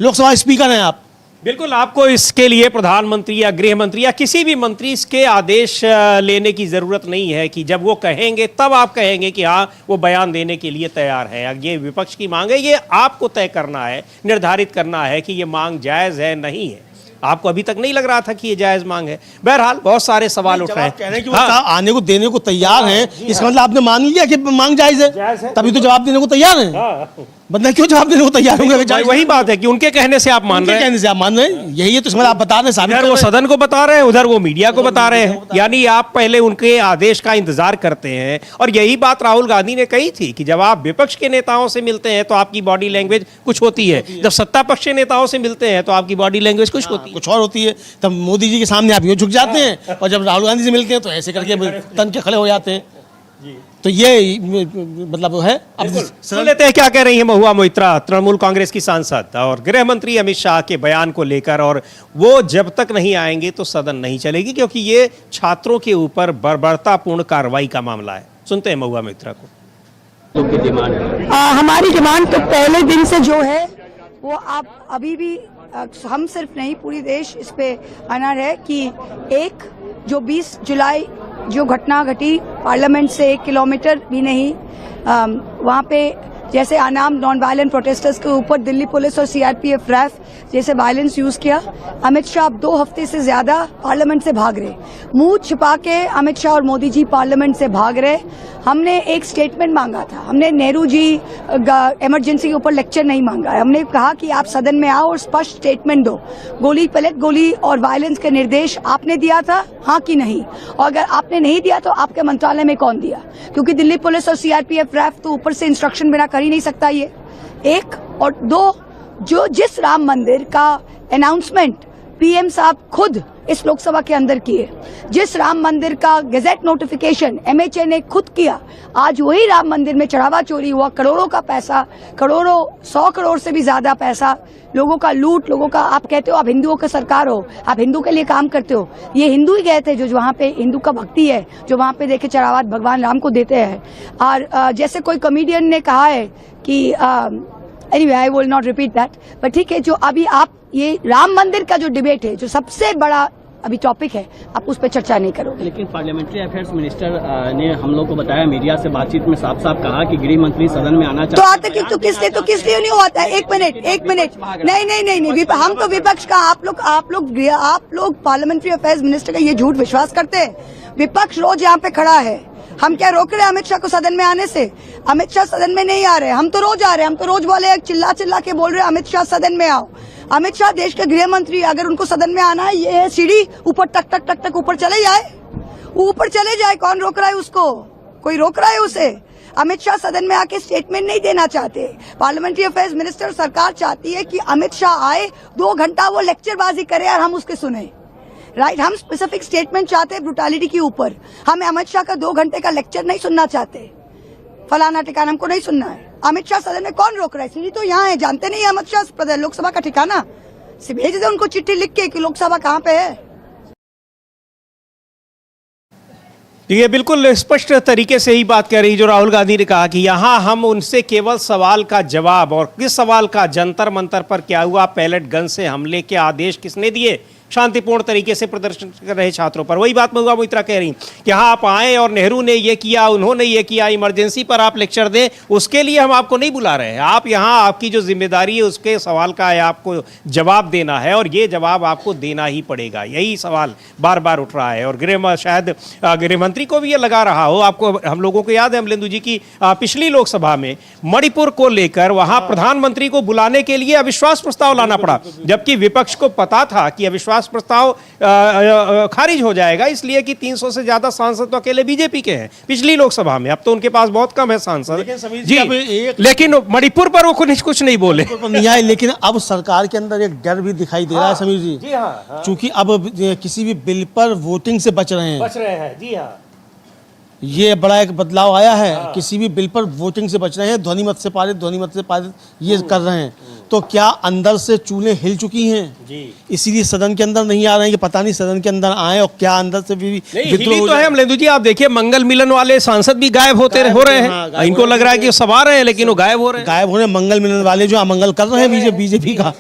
लोकसभा स्पीकर हैं आप। बिल्कुल, आपको इसके लिए प्रधानमंत्री या गृह मंत्री या किसी भी मंत्री इसके आदेश लेने की जरूरत नहीं है कि जब वो कहेंगे तब आप कहेंगे कि हाँ, वो बयान देने के लिए तैयार है। ये विपक्ष की मांग है, ये आपको तय करना है, निर्धारित करना है कि ये मांग जायज है नहीं है। आपको अभी तक नहीं लग रहा था कि ये जायज मांग है। बहरहाल बहुत सारे सवाल उठ रहे हैं। कह रहे हैं कि वो आने को देने को तैयार हैं, इसका मतलब आपने मान लिया कि मांग जायज है, तभी तो जवाब देने को तैयार हैं। बंदा क्यों जवाब देने को तैयार होंगे? वही बात है कि उनके कहने से आप मान रहे हैं, कहने से आप मान रहे हैं, यही है। तो इसमें आप बता रहे हैं, साबित वो सदन को बता रहे हैं, उधर वो मीडिया को बता रहे हैं। यानी आप पहले उनके आदेश का इंतजार करते हैं। और यही बात राहुल गांधी ने कही थी कि जब आप विपक्ष के नेताओं से मिलते हैं तो आपकी बॉडी लैंग्वेज कुछ होती है, जब सत्ता पक्ष के नेताओं से मिलते हैं तो आपकी बॉडी लैंग्वेज कुछ होती है, कुछ और होती है। तब मोदी जी के सामने आप यूं झुक जाते हैं, और जब राहुल गांधी से मिलते हैं तो ऐसे करके तन के खड़े हो जाते हैं। तो ये मतलब है। अब सुन लेते हैं क्या कह रही है महुआ मोइत्रा, तृणमूल कांग्रेस की सांसद और गृह मंत्री अमित शाह के बयान को लेकर। और वो जब तक नहीं आएंगे तो सदन नहीं चलेगी, क्योंकि ये छात्रों के ऊपर बर्बरतापूर्ण कार्रवाई का मामला है। सुनते हैं महुआ मोइत्रा को। हमारी डिमांड तो पहले दिन से जो है वो आप अभी भी हम सिर्फ नहीं पूरी देश इस पे अनड़ है कि एक जो 20 जुलाई जो घटना घटी पार्लियामेंट से 1 किलोमीटर भी नहीं, वहाँ पे जैसे अनाम नॉन वायलेंट प्रोटेस्टर्स के ऊपर दिल्ली पुलिस और सीआरपीएफ रैफ जैसे वायलेंस यूज किया। अमित शाह अब 2 हफ्ते से ज्यादा पार्लियामेंट से भाग रहे, मुंह छिपा के अमित शाह और मोदी जी पार्लियामेंट से भाग रहे। हमने एक स्टेटमेंट मांगा था, हमने नेहरू जी इमरजेंसी के ऊपर लेक्चर नहीं मांगा है, हमने कहा कि आप सदन में आओ और स्पष्ट स्टेटमेंट दो। गोली पलट गोली और वायलेंस के निर्देश आपने दिया था, हाँ कि नहीं? और अगर आपने नहीं दिया तो आपके मंत्रालय में कौन दिया? क्योंकि दिल्ली पुलिस और सीआरपीएफ रैफ तो ऊपर से इंस्ट्रक्शन बिना कर ही नहीं सकता ये। एक और दो, जो जिस राम मंदिर का अनाउंसमेंट पीएम साहब खुद इस लोकसभा के अंदर किए, जिस राम मंदिर का गैजेट नोटिफिकेशन एमएचए ने खुद किया, आज वही राम मंदिर में चढ़ावा चोरी हुआ, करोड़ों का पैसा, करोड़ों 100 करोड़ से भी ज्यादा पैसा, लोगों का लूट, लोगों का। आप कहते हो आप हिंदुओं की सरकार हो, आप हिंदू के लिए काम करते हो, ये हिंदू ही गए थे जो वहाँ पे हिंदू का भक्ति है, जो वहाँ पे देखे चढ़ावा भगवान राम को देते हैं। और जैसे कोई कॉमेडियन ने कहा है कि anyway I will not repeat that, but ठीक है, जो अभी आप ये राम मंदिर का जो डिबेट है, जो सबसे बड़ा अभी टॉपिक है, आप उस पर चर्चा नहीं करोगे। लेकिन पार्लियामेंट्री अफेयर्स मिनिस्टर ने हम लोग को बताया, मीडिया से बातचीत में साफ साफ कहा कि गृह मंत्री सदन में आना तो आते कि तो किस लिए नहीं होता है? एक मिनट नहीं, हम तो विपक्ष का, आप लोग पार्लियामेंट्री अफेयर्स मिनिस्टर का ये झूठ विश्वास करते हैं। विपक्ष रोज यहाँ पे खड़ा है, हम क्या रोक रहे हैं अमित शाह को सदन में आने से? अमित शाह सदन में नहीं आ रहे, हम तो रोज आ रहे हैं, हम तो रोज बोले चिल्ला के बोल रहे हैं अमित शाह सदन में आओ। अमित शाह देश के गृह मंत्री, अगर उनको सदन में आना है, ये है सीढ़ी, ऊपर टक ऊपर चले जाए, कौन रोक रहा है उसको? कोई रोक रहा है उसे? अमित शाह सदन में आके स्टेटमेंट नहीं देना चाहते। पार्लियामेंट्री अफेयर्स मिनिस्टर सरकार चाहती है कि अमित शाह आए, 2 घंटा वो लेक्चरबाजी करे और हम उसके सुने। राइट, हम स्पेसिफिक स्टेटमेंट चाहते हैं ब्रुटालिटी के ऊपर। हम अमित शाह का 2 घंटे का लेक्चर नहीं सुनना चाहते, फलाना ठिकाना हमको नहीं सुनना है। अमित शाह सदन में कौन रोक रहा है? सीढ़ी तो यहाँ है, जानते नहीं अमित शाह लोकसभा का ठिकाना? भेज दे उनको चिट्ठी लिख के कि लोकसभा कहाँ पे है। ये बिल्कुल स्पष्ट तरीके से ही बात कह रही जो राहुल गांधी ने कहा कि यहाँ हम उनसे केवल सवाल का जवाब, और किस सवाल का, जंतर मंतर पर क्या हुआ, पैलेट गन से हमले के आदेश किसने दिए, शांतिपूर्ण तरीके से प्रदर्शन कर रहे छात्रों पर। वही बात महुआ मोइत्रा कह रही कि हाँ आप आए और नेहरू ने ये किया, उन्होंने ये किया, इमरजेंसी पर आप लेक्चर दें, उसके लिए हम आपको नहीं बुला रहे हैं। आप यहाँ आपकी जो जिम्मेदारी है उसके सवाल का है, आपको जवाब देना है, और ये जवाब आपको देना ही पड़ेगा। यही सवाल बार बार उठ रहा है। और शायद गृह मंत्री को भी ये लगा रहा हो। आपको, हम लोगों को याद है अमलेंदु जी की पिछली लोकसभा में मणिपुर को लेकर वहां प्रधानमंत्री को बुलाने के लिए अविश्वास प्रस्ताव लाना पड़ा, जबकि विपक्ष को पता था कि अविश्वास प्रस्ताव खारिज हो जाएगा, इसलिए कि 300 से ज्यादा सांसद तो अकेले बीजेपी के हैं पिछली लोकसभा में। अब तो उनके पास बहुत कम है सांसद जी, लेकिन मणिपुर पर वो कुछ नहीं बोले, नहीं आए। लेकिन अब सरकार के अंदर एक डर भी दिखाई दे रहा है समीर जी, चूंकि अब किसी भी बिल पर वोटिंग से बच रहे हैं। जी हाँ, ये बड़ा एक बदलाव आया है। किसी भी बिल पर वोटिंग से बच रहे हैं, ध्वनि मत से पारित ये कर रहे हैं। तो क्या अंदर से चूल्हे हिल चुकी हैं जी, इसीलिए सदन के अंदर नहीं आ रहे हैं कि पता नहीं सदन के अंदर आए और क्या अंदर से भी हिली तो है। अमलेंदु जी आप देखिए, मंगल मिलन वाले सांसद भी गायब हो रहे हैं। इनको लग रहा है कि सब आ रहे हैं, लेकिन वो गायब हो रहे हैं। मंगल मिलन वाले जो अमंगल कर रहे हैं बीजेपी का,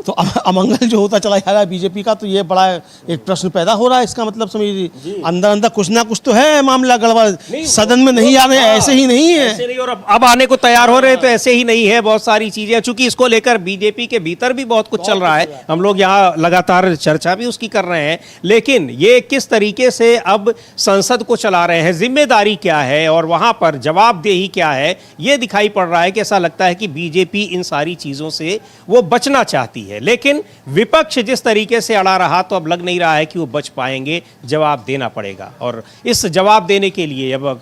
तो अमंगल जो होता चला जा रहा है बीजेपी का, तो ये बड़ा एक प्रश्न पैदा हो रहा है। इसका मतलब समझिए अंदर कुछ ना कुछ तो है मामला गड़बड़। सदन में नहीं आ रहे हैं, ऐसे ही नहीं है, और अब आने को तैयार हो रहे हैं, तो ऐसे ही नहीं है। बहुत सारी चीजें, चूंकि इसको लेकर बीजेपी के भीतर भी बहुत कुछ चल रहा है, हम लोग यहाँ लगातार चर्चा भी उसकी कर रहे हैं। लेकिन ये किस तरीके से अब संसद को चला रहे हैं, जिम्मेदारी क्या है और वहां पर जवाबदेही क्या है, ये दिखाई पड़ रहा है कि ऐसा लगता है कि बीजेपी इन सारी चीजों से वो बचना चाहती है। लेकिन विपक्ष जिस तरीके से अड़ा रहा, तो अब लग नहीं रहा है कि वो बच पाएंगे, जवाब देना पड़ेगा। और इस जवाब देने के लिए अब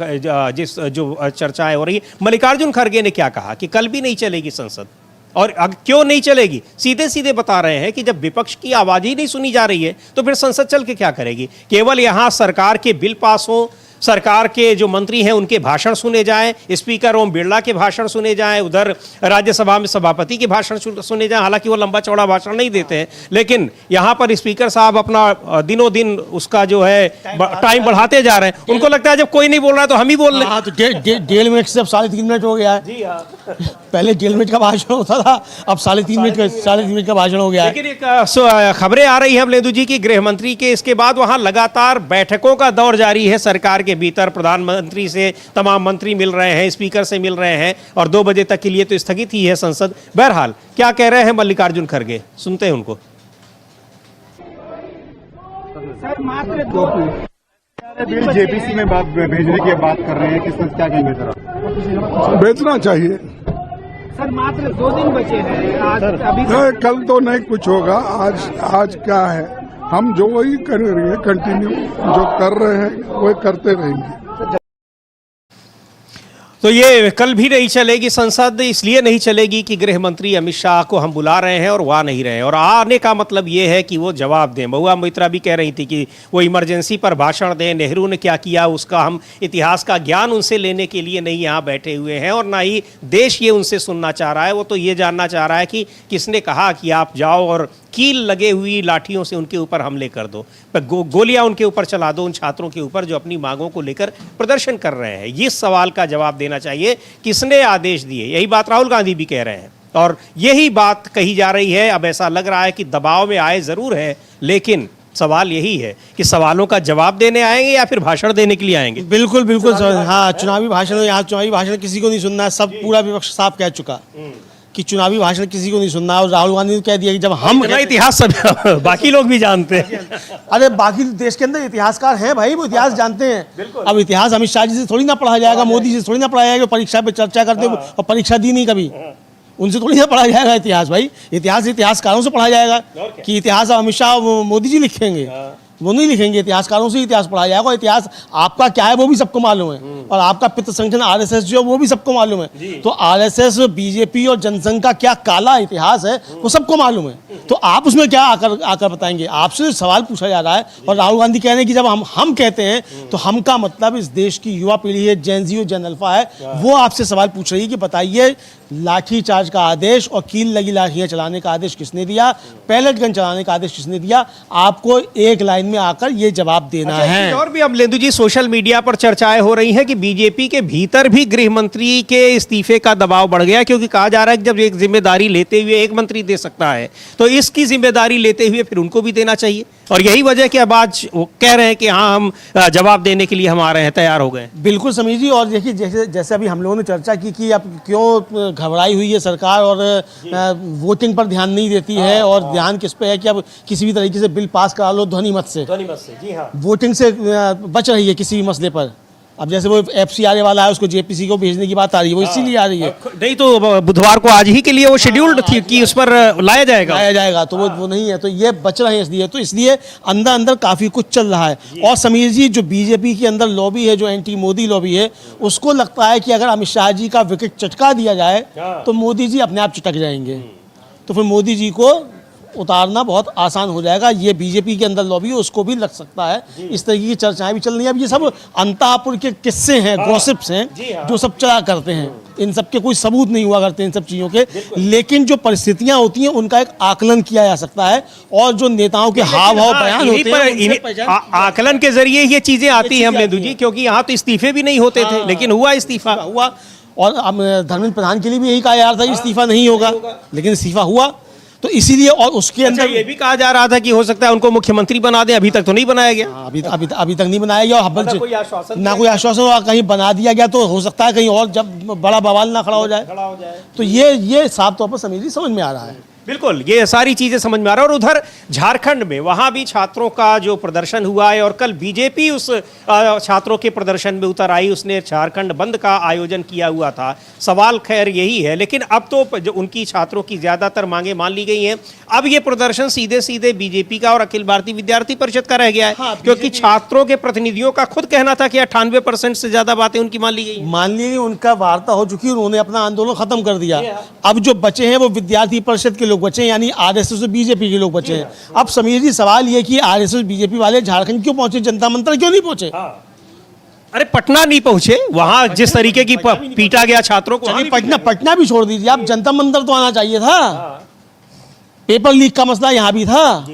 जिस जो चर्चाएं हो रही है, मल्लिकार्जुन खड़गे ने क्या कहा कि कल भी नहीं चलेगी संसद, और क्यों नहीं चलेगी, सीधे सीधे बता रहे हैं कि जब विपक्ष की आवाज ही नहीं सुनी जा रही है तो फिर संसद चल के क्या करेगी। केवल यहां सरकार के बिल पास हो, सरकार के जो मंत्री हैं उनके भाषण सुने जाएं, स्पीकर ओम बिरला के भाषण सुने जाएं, उधर राज्यसभा में सभापति के भाषण सुने जाएं। हालांकि वो लंबा चौड़ा भाषण नहीं देते हैं, लेकिन यहाँ पर स्पीकर साहब अपना दिनों दिन उसका जो है टाइम बढ़ाते जा रहे हैं। उनको लगता है जब कोई नहीं बोल रहा है तो हम ही बोल रहे हैं। तो 1.5 मिनट से अब 3.5 मिनट हो गया है। पहले 1.5 मिनट का भाषण होता था, अब 3.5 मिनट का भाषण हो गया है। लेकिन एक खबरें आ रही हैं अमलेंदु जी की गृह मंत्री के इसके बाद वहां लगातार बैठकों का दौर जारी है सरकार के भीतर। प्रधानमंत्री से तमाम मंत्री मिल रहे हैं, स्पीकर से मिल रहे हैं, और 2 बजे तक के लिए तो स्थगित ही है संसद। बहरहाल क्या कह रहे हैं मल्लिकार्जुन खड़गे, सुनते हैं उनको। बिल जेपीसी में बात भेजने की बात कर रहे हैं, किस क्या कहेंगे सर? भेजना चाहिए सर, मात्र 2 दिन बचे हैं आज, अभी कल तो नहीं कुछ होगा। आज क्या है, हम जो वही करेंगे, कंटिन्यू जो कर रहे हैं वही करते रहेंगे। तो ये कल भी नहीं चलेगी संसद, इसलिए नहीं चलेगी कि गृह मंत्री अमित शाह को हम बुला रहे हैं और वो आ नहीं रहे हैं। और आने का मतलब ये है कि वो जवाब दें। महुआ मोइत्रा भी कह रही थी कि वो इमरजेंसी पर भाषण दें, नेहरू ने क्या किया उसका हम इतिहास का ज्ञान उनसे लेने के लिए नहीं यहाँ बैठे हुए हैं, और ना ही देश ये उनसे सुनना चाह रहा है। वो तो ये जानना चाह रहा है कि किसने कहा कि आप जाओ और कील लगे हुई लाठियों से उनके ऊपर हमले कर दो, गोलियां उनके ऊपर चला दो, उन छात्रों के ऊपर जो अपनी मांगों को लेकर प्रदर्शन कर रहे हैं। इस सवाल का जवाब देना चाहिए, किसने आदेश दिए। यही बात राहुल गांधी भी कह रहे हैं और यही बात कही जा रही है। अब ऐसा लग रहा है कि दबाव में आए जरूर है, लेकिन सवाल यही है कि सवालों का जवाब देने आएंगे या फिर भाषण देने के लिए आएंगे। बिल्कुल बिल्कुल हाँ, चुनावी भाषण, यहाँ चुनावी भाषण किसी को नहीं सुनना है। सब पूरा विपक्ष साफ कह चुका कि चुनावी भाषण किसी को नहीं सुनना है। और राहुल गांधी ने कह दिया कि जब हम इतिहास सब बाकी लोग भी जानते हैं। अरे बाकी देश के अंदर इतिहासकार हैं भाई, वो इतिहास जानते हैं। अब इतिहास अमित शाह जी से थोड़ी ना पढ़ा जाएगा, मोदी जी से थोड़ी ना पढ़ा जाएगा। परीक्षा पे चर्चा करते और परीक्षा दी नहीं कभी, उनसे थोड़ी ना पढ़ा जाएगा इतिहास। भाई इतिहास इतिहासकारों से पढ़ा जाएगा कि इतिहास अमित शाह मोदी जी लिखेंगे, वो नहीं लिखेंगे। इतिहासकारों से इतिहास पढ़ा जाएगा। इतिहास आपका क्या है वो भी सबको मालूम है, और आपका पितृ संगठन आरएसएस जो वो भी सबको मालूम है। तो आरएसएस, बीजेपी और जनसंघ का क्या काला इतिहास है वो सबको मालूम है। तो आप उसमें क्या आकर बताएंगे? आपसे सवाल पूछा जा रहा है और राहुल गांधी कह रहे हैं कि जब हम कहते हैं तो हम का मतलब इस देश की युवा पीढ़ी है, जेन ज़ी और जेन अल्फा है, वो आपसे सवाल पूछ रही है कि बताइए लाठी चार्ज का आदेश और कील लगी लाठियां चलाने का आदेश किसने दिया, पैलेट गन चलाने का आदेश किसने दिया? आपको एक लाइन में आकर ये जवाब देना है। और भी अमलेंदु जी, सोशल मीडिया पर चर्चाएं हो रही हैं कि बीजेपी के भीतर भी गृह मंत्री के इस्तीफे का दबाव बढ़ गया, क्योंकि कहा जा रहा है कि जब एक जिम्मेदारी लेते हुए एक मंत्री दे सकता है तो इसकी जिम्मेदारी लेते हुए फिर उनको भी देना चाहिए। और यही वजह कि अब आज वो कह रहे हैं कि हाँ हम जवाब देने के लिए हम आ रहे हैं, तैयार हो गए। बिल्कुल समीर जी, और देखिए जैसे अभी हम लोगों ने चर्चा की कि अब क्यों घबराई हुई है सरकार और वोटिंग पर ध्यान नहीं देती है, और ध्यान किस पे है कि अब किसी भी तरीके से बिल पास करा लो ध्वनि मत से, जी हाँ, वोटिंग से बच रही है किसी भी मसले पर। अब जैसे वो एफसीआरए वाला है उसको जेपीसी को भेजने की बात आ रही है, वो इसीलिए आ रही है। नहीं तो बुधवार को आज ही के लिए वो शेड्यूल्ड थी कि उस पर लाया जाएगा तो वो नहीं है, तो ये बच रहे हैं इसलिए अंदर अंदर काफी कुछ चल रहा है। और समीर जी, जो बीजेपी के अंदर लॉबी है, जो एंटी मोदी लॉबी है, उसको लगता है कि अगर अमित शाह जी का विकेट चटका दिया जाए तो मोदी जी अपने आप चिटक जाएंगे, तो फिर मोदी जी को उतारना बहुत आसान हो जाएगा। ये बीजेपी के अंदर लॉबी है, उसको भी लग सकता है। इस तरह की चर्चाएं भी चल रही हैं। अब ये सब अंतापुर के किस्से हैं, गॉसिप्स हैं, जो सब चला करते हैं। इन सब के कोई सबूत नहीं हुआ करते इन सब चीज़ों के, लेकिन जो परिस्थितियां होती हैं उनका एक आकलन किया जा सकता है, और जो नेताओं के हाव भाव बयान होते हैं आकलन के जरिए ये चीजें आती हैं अमलेंदु जी, क्योंकि यहाँ तो इस्तीफे भी नहीं होते थे, लेकिन हुआ इस्तीफा हुआ। और धर्मेंद्र प्रधान के लिए भी यही कहा जा रहा था कि इस्तीफा नहीं होगा, लेकिन इस्तीफा हुआ। तो इसीलिए, और उसके अंदर ये भी कहा जा रहा था कि हो सकता है उनको मुख्यमंत्री बना दें, अभी तक तो नहीं बनाया गया। अभी तक नहीं बनाया गया, और ना कोई आश्वासन, कहीं बना दिया गया तो हो सकता है कहीं और जब बड़ा बवाल ना खड़ा हो जाए। तो ये साफ तौर पर समीर जी समझ में आ रहा है। बिल्कुल, ये सारी चीजें समझ में आ रहा है। और उधर झारखंड में वहां भी छात्रों का जो प्रदर्शन हुआ है, और कल बीजेपी उस छात्रों के प्रदर्शन में उतर आई, उसने झारखंड बंद का आयोजन किया हुआ था। सवाल खैर यही है, लेकिन अब तो जो उनकी छात्रों की ज्यादातर मांगे मान ली गई हैं। अब ये प्रदर्शन सीधे सीधे बीजेपी का और अखिल भारतीय विद्यार्थी परिषद का रह गया है, क्योंकि छात्रों के प्रतिनिधियों का खुद कहना था कि 98% से ज्यादा बातें उनकी मान ली गई। उनका वार्ता हो चुकी, उन्होंने अपना आंदोलन खत्म कर दिया। अब जो बचे हैं वो विद्यार्थी परिषद के लोग बचे, यानी आरएसएस और बीजेपी के लोग बचे हैं। अब समीर जी, सवाल ये कि आरएसएस बीजेपी वाले झारखंड क्यों पहुंचे, जनता मंत्र क्यों नहीं पहुंचे? अरे पटना नहीं पहुंचे, वहां जिस तरीके की पीटा गया छात्रों को। पटना भी छोड़ दीजिए आप, जनता मंदिर तो आना चाहिए था। पेपर लीक का मसला यहाँ भी था,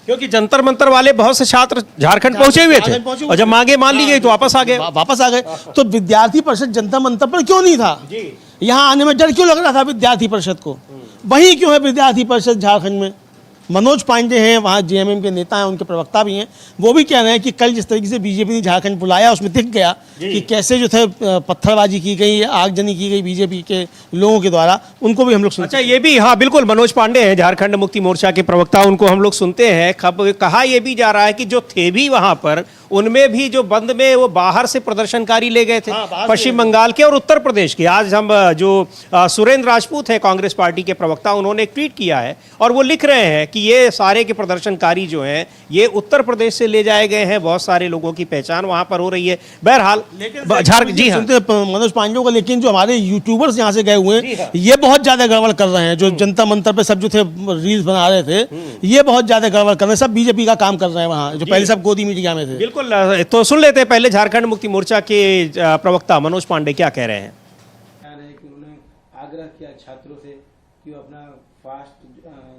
क्योंकि जंतर मंतर वाले बहुत से छात्र झारखंड पहुंचे हुए थे और जब मांगे मान ली गई तो वापस आ गए। तो विद्यार्थी परिषद जनता मंतर पर क्यों नहीं था? यहाँ आने में डर क्यों लग रहा था विद्यार्थी परिषद को? वही क्यों है विद्यार्थी परिषद झारखंड में? मनोज पांडे हैं वहाँ जेएमएम के नेता हैं, उनके प्रवक्ता भी हैं, वो भी कह रहे हैं कि कल जिस तरीके से बीजेपी ने झारखंड बुलाया उसमें दिख गया कि कैसे जो थे पत्थरबाजी की गई, आगजनी की गई बीजेपी के लोगों के द्वारा। उनको भी हम लोग सुनते अच्छा, ये भी हाँ बिल्कुल, मनोज पांडे हैं झारखंड मुक्ति मोर्चा के प्रवक्ता, उनको हम लोग सुनते हैं। कहा यह भी जा रहा है कि जो थे भी वहां पर, उनमें भी जो बंद में वो बाहर से प्रदर्शनकारी ले गए थे, पश्चिम बंगाल के और उत्तर प्रदेश के। आज हम जो सुरेंद्र राजपूत है कांग्रेस पार्टी के प्रवक्ता, उन्होंने एक ट्वीट किया है और वो लिख रहे हैं कि ये सारे के प्रदर्शनकारी जो हैं ये उत्तर प्रदेश से ले जाए गए हैं, बहुत सारे लोगों की पहचान वहां पर हो रही है। बहरहाल जी हाँ, मनोज पांडे को, लेकिन जो हमारे यूट्यूबर्स यहाँ से गए हुए हैं ये बहुत ज्यादा गड़बड़ कर रहे हैं। जो जनता मंतर पे सब जो थे रील्स बना रहे थे, ये बहुत ज्यादा गड़बड़ कर रहे हैं। सब बीजेपी का काम कर रहे हैं वहाँ, जो पहले सब गोदी मीडिया में थे। बिल्कुल, तो सुन लेते हैं पहले झारखंड मुक्ति मोर्चा के प्रवक्ता मनोज पांडे क्या कह रहे हैं। उन्होंने आग्रह किया छात्रों से कि वो अपना फास्ट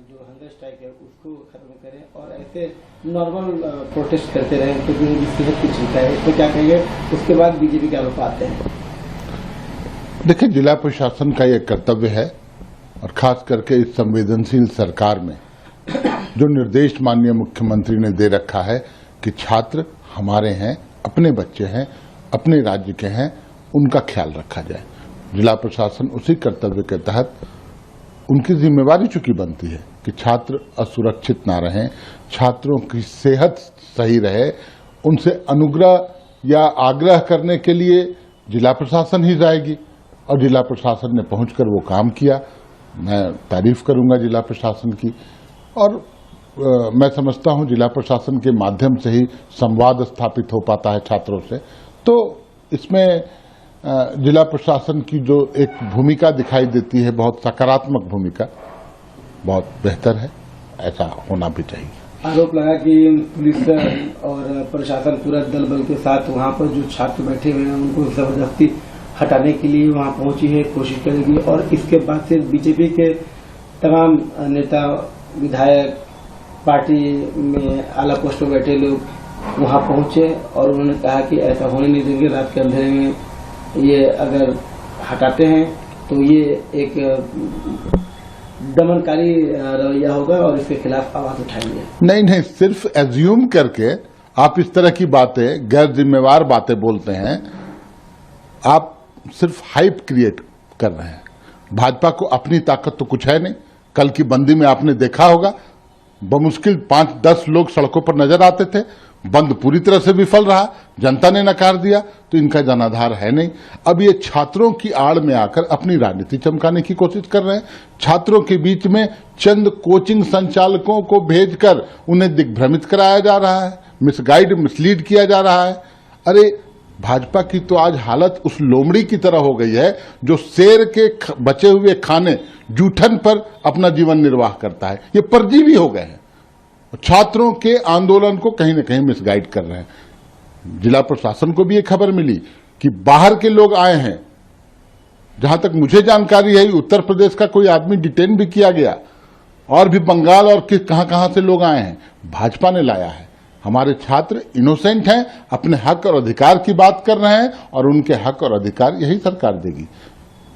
जो हंगर स्ट्राइक है उसको खत्म करें और ऐसे नॉर्मल प्रोटेस्ट करते रहें, क्योंकि उनकी सेहत की चिंता है। इसको क्या कहेंगे? उसके बाद बीजेपी के आरोप आते हैं। देखिए, जिला प्रशासन का यह कर्तव्य है और खास करके इस संवेदनशील सरकार में जो निर्देश माननीय मुख्यमंत्री ने दे रखा है कि छात्र हमारे हैं, अपने बच्चे हैं, अपने राज्य के हैं, उनका ख्याल रखा जाए। जिला प्रशासन उसी कर्तव्य के तहत उनकी जिम्मेवारी चूंकि बनती है कि छात्र असुरक्षित ना रहें, छात्रों की सेहत सही रहे, उनसे अनुग्रह या आग्रह करने के लिए जिला प्रशासन ही जाएगी और जिला प्रशासन ने पहुंचकर वो काम किया। मैं तारीफ करूंगा जिला प्रशासन की और मैं समझता हूं जिला प्रशासन के माध्यम से ही संवाद स्थापित हो पाता है छात्रों से। तो इसमें जिला प्रशासन की जो एक भूमिका दिखाई देती है, बहुत सकारात्मक भूमिका, बहुत बेहतर है, ऐसा होना भी चाहिए। आरोप लगा कि पुलिस और प्रशासन पूरा दल बल के साथ वहां पर जो छात्र बैठे हुए हैं उनको जबरदस्ती हटाने के लिए वहां पहुंची है, कोशिश करेगी। और इसके बाद से बीजेपी के तमाम नेता, विधायक, पार्टी में आला पोस्ट पर बैठे लोग वहां पहुंचे और उन्होंने कहा कि ऐसा होने नहीं देंगे। रात के अंधेरे में ये अगर हटाते हैं तो ये एक दमनकारी रवैया होगा और इसके खिलाफ आवाज उठाएंगे। नहीं, सिर्फ एज्यूम करके आप इस तरह की बातें, गैर जिम्मेवार बातें बोलते हैं। आप सिर्फ हाइप क्रिएट कर रहे हैं। भाजपा को अपनी ताकत तो कुछ है नहीं। कल की बंदी में आपने देखा होगा, बमुश्किल 5-10 लोग सड़कों पर नजर आते थे। बंद पूरी तरह से विफल रहा, जनता ने नकार दिया, तो इनका जनाधार है नहीं। अब ये छात्रों की आड़ में आकर अपनी राजनीति चमकाने की कोशिश कर रहे हैं। छात्रों के बीच में चंद कोचिंग संचालकों को भेजकर उन्हें दिग्भ्रमित कराया जा रहा है, मिसगाइड, मिसलीड किया जा रहा है। अरे भाजपा की तो आज हालत उस लोमड़ी की तरह हो गई है जो शेर के बचे हुए खाने जूठन पर अपना जीवन निर्वाह करता है। ये परजीवी हो गए हैं, छात्रों के आंदोलन को कहीं न कहीं मिसगाइड कर रहे हैं। जिला प्रशासन को भी ये खबर मिली कि बाहर के लोग आए हैं। जहां तक मुझे जानकारी है, उत्तर प्रदेश का कोई आदमी डिटेन भी किया गया और भी बंगाल और कहां से लोग आए हैं, भाजपा ने लाया है। हमारे छात्र इनोसेंट हैं, अपने हक और अधिकार की बात कर रहे हैं और उनके हक और अधिकार यही सरकार देगी।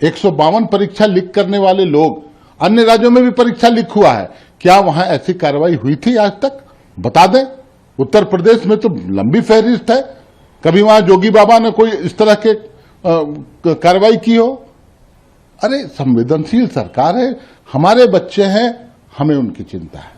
152 परीक्षा लीक करने वाले लोग, अन्य राज्यों में भी परीक्षा लीक हुआ है, क्या वहां ऐसी कार्रवाई हुई थी आज तक? बता दें। उत्तर प्रदेश में तो लंबी फहरिस्त है, कभी वहां जोगी बाबा ने कोई इस तरह के कार्रवाई की हो? अरे संवेदनशील सरकार है, हमारे बच्चे हैं, हमें उनकी चिंता है।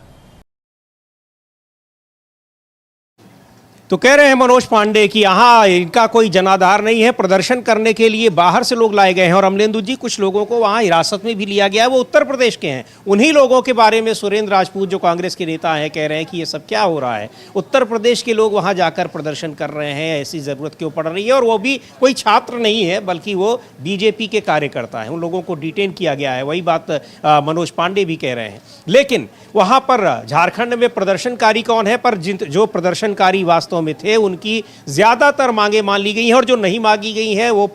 तो कह रहे हैं मनोज पांडे कि यहाँ इनका कोई जनाधार नहीं है, प्रदर्शन करने के लिए बाहर से लोग लाए गए हैं। और अमलेंदु जी, कुछ लोगों को वहाँ हिरासत में भी लिया गया है, वो उत्तर प्रदेश के हैं। उन्हीं लोगों के बारे में सुरेंद्र राजपूत जो कांग्रेस के नेता हैं कह रहे हैं कि ये सब क्या हो रहा है, उत्तर प्रदेश के लोग वहाँ जाकर प्रदर्शन कर रहे हैं, ऐसी ज़रूरत क्यों पड़ रही है? और वो भी कोई छात्र नहीं है, बल्कि वो बीजेपी के कार्यकर्ता हैं, उन लोगों को डिटेन किया गया है। वही बात मनोज पांडे भी कह रहे हैं। लेकिन वहाँ पर झारखंड में प्रदर्शनकारी कौन है? पर जो प्रदर्शनकारी वास्तव सदनों में थे उनकी ज़्यादातर मांगे मान ली गई हैं, और जो नहीं मांगी गई हैं वो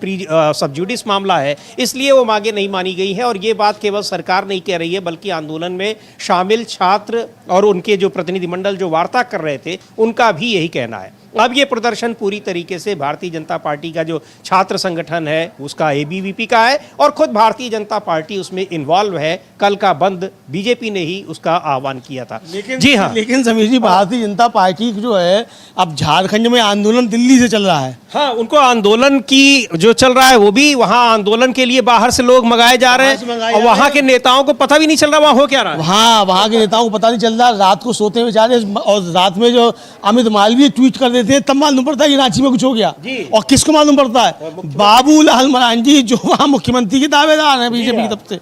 सब जुडिस मामला है, इसलिए वो मांगे नहीं मानी गई हैं। और ये बात केवल सरकार नहीं कह रही है, बल्कि आंदोलन में शामिल छात्र और उनके जो प्रतिनिधिमंडल जो वार्ता कर रहे थे उनका भी यही कहना है। अब ये प्रदर्शन पूरी तरीके से भारतीय जनता पार्टी का जो छात्र संगठन है उसका एबीवीपी का है, और खुद भारतीय जनता पार्टी उसमें इन्वॉल्व है। कल का बंद बीजेपी ने ही उसका आह्वान किया था। जी हाँ, लेकिन समीर जी, भारतीय जनता पार्टी जो है अब झारखंड में आंदोलन दिल्ली से चल रहा है। हाँ, उनको आंदोलन की जो चल रहा है वो भी वहाँ आंदोलन के लिए बाहर से लोग मंगाए जा रहे हैं, और वहाँ के नेताओं को पता भी नहीं चल रहा वहाँ हो क्या रहा है। हाँ, वहाँ के नेताओं को पता नहीं चल रहा, रात को सोते हुए जा रहे हैं, और रात में जो अमित मालवीय ट्वीट कर देते हैं तब मालूम पड़ता है कि रांची में कुछ हो गया। और किसको मालूम पड़ता है? बाबूलाल मरांडी जो वहाँ मुख्यमंत्री के दावेदार हैं बीजेपी की तरफ से,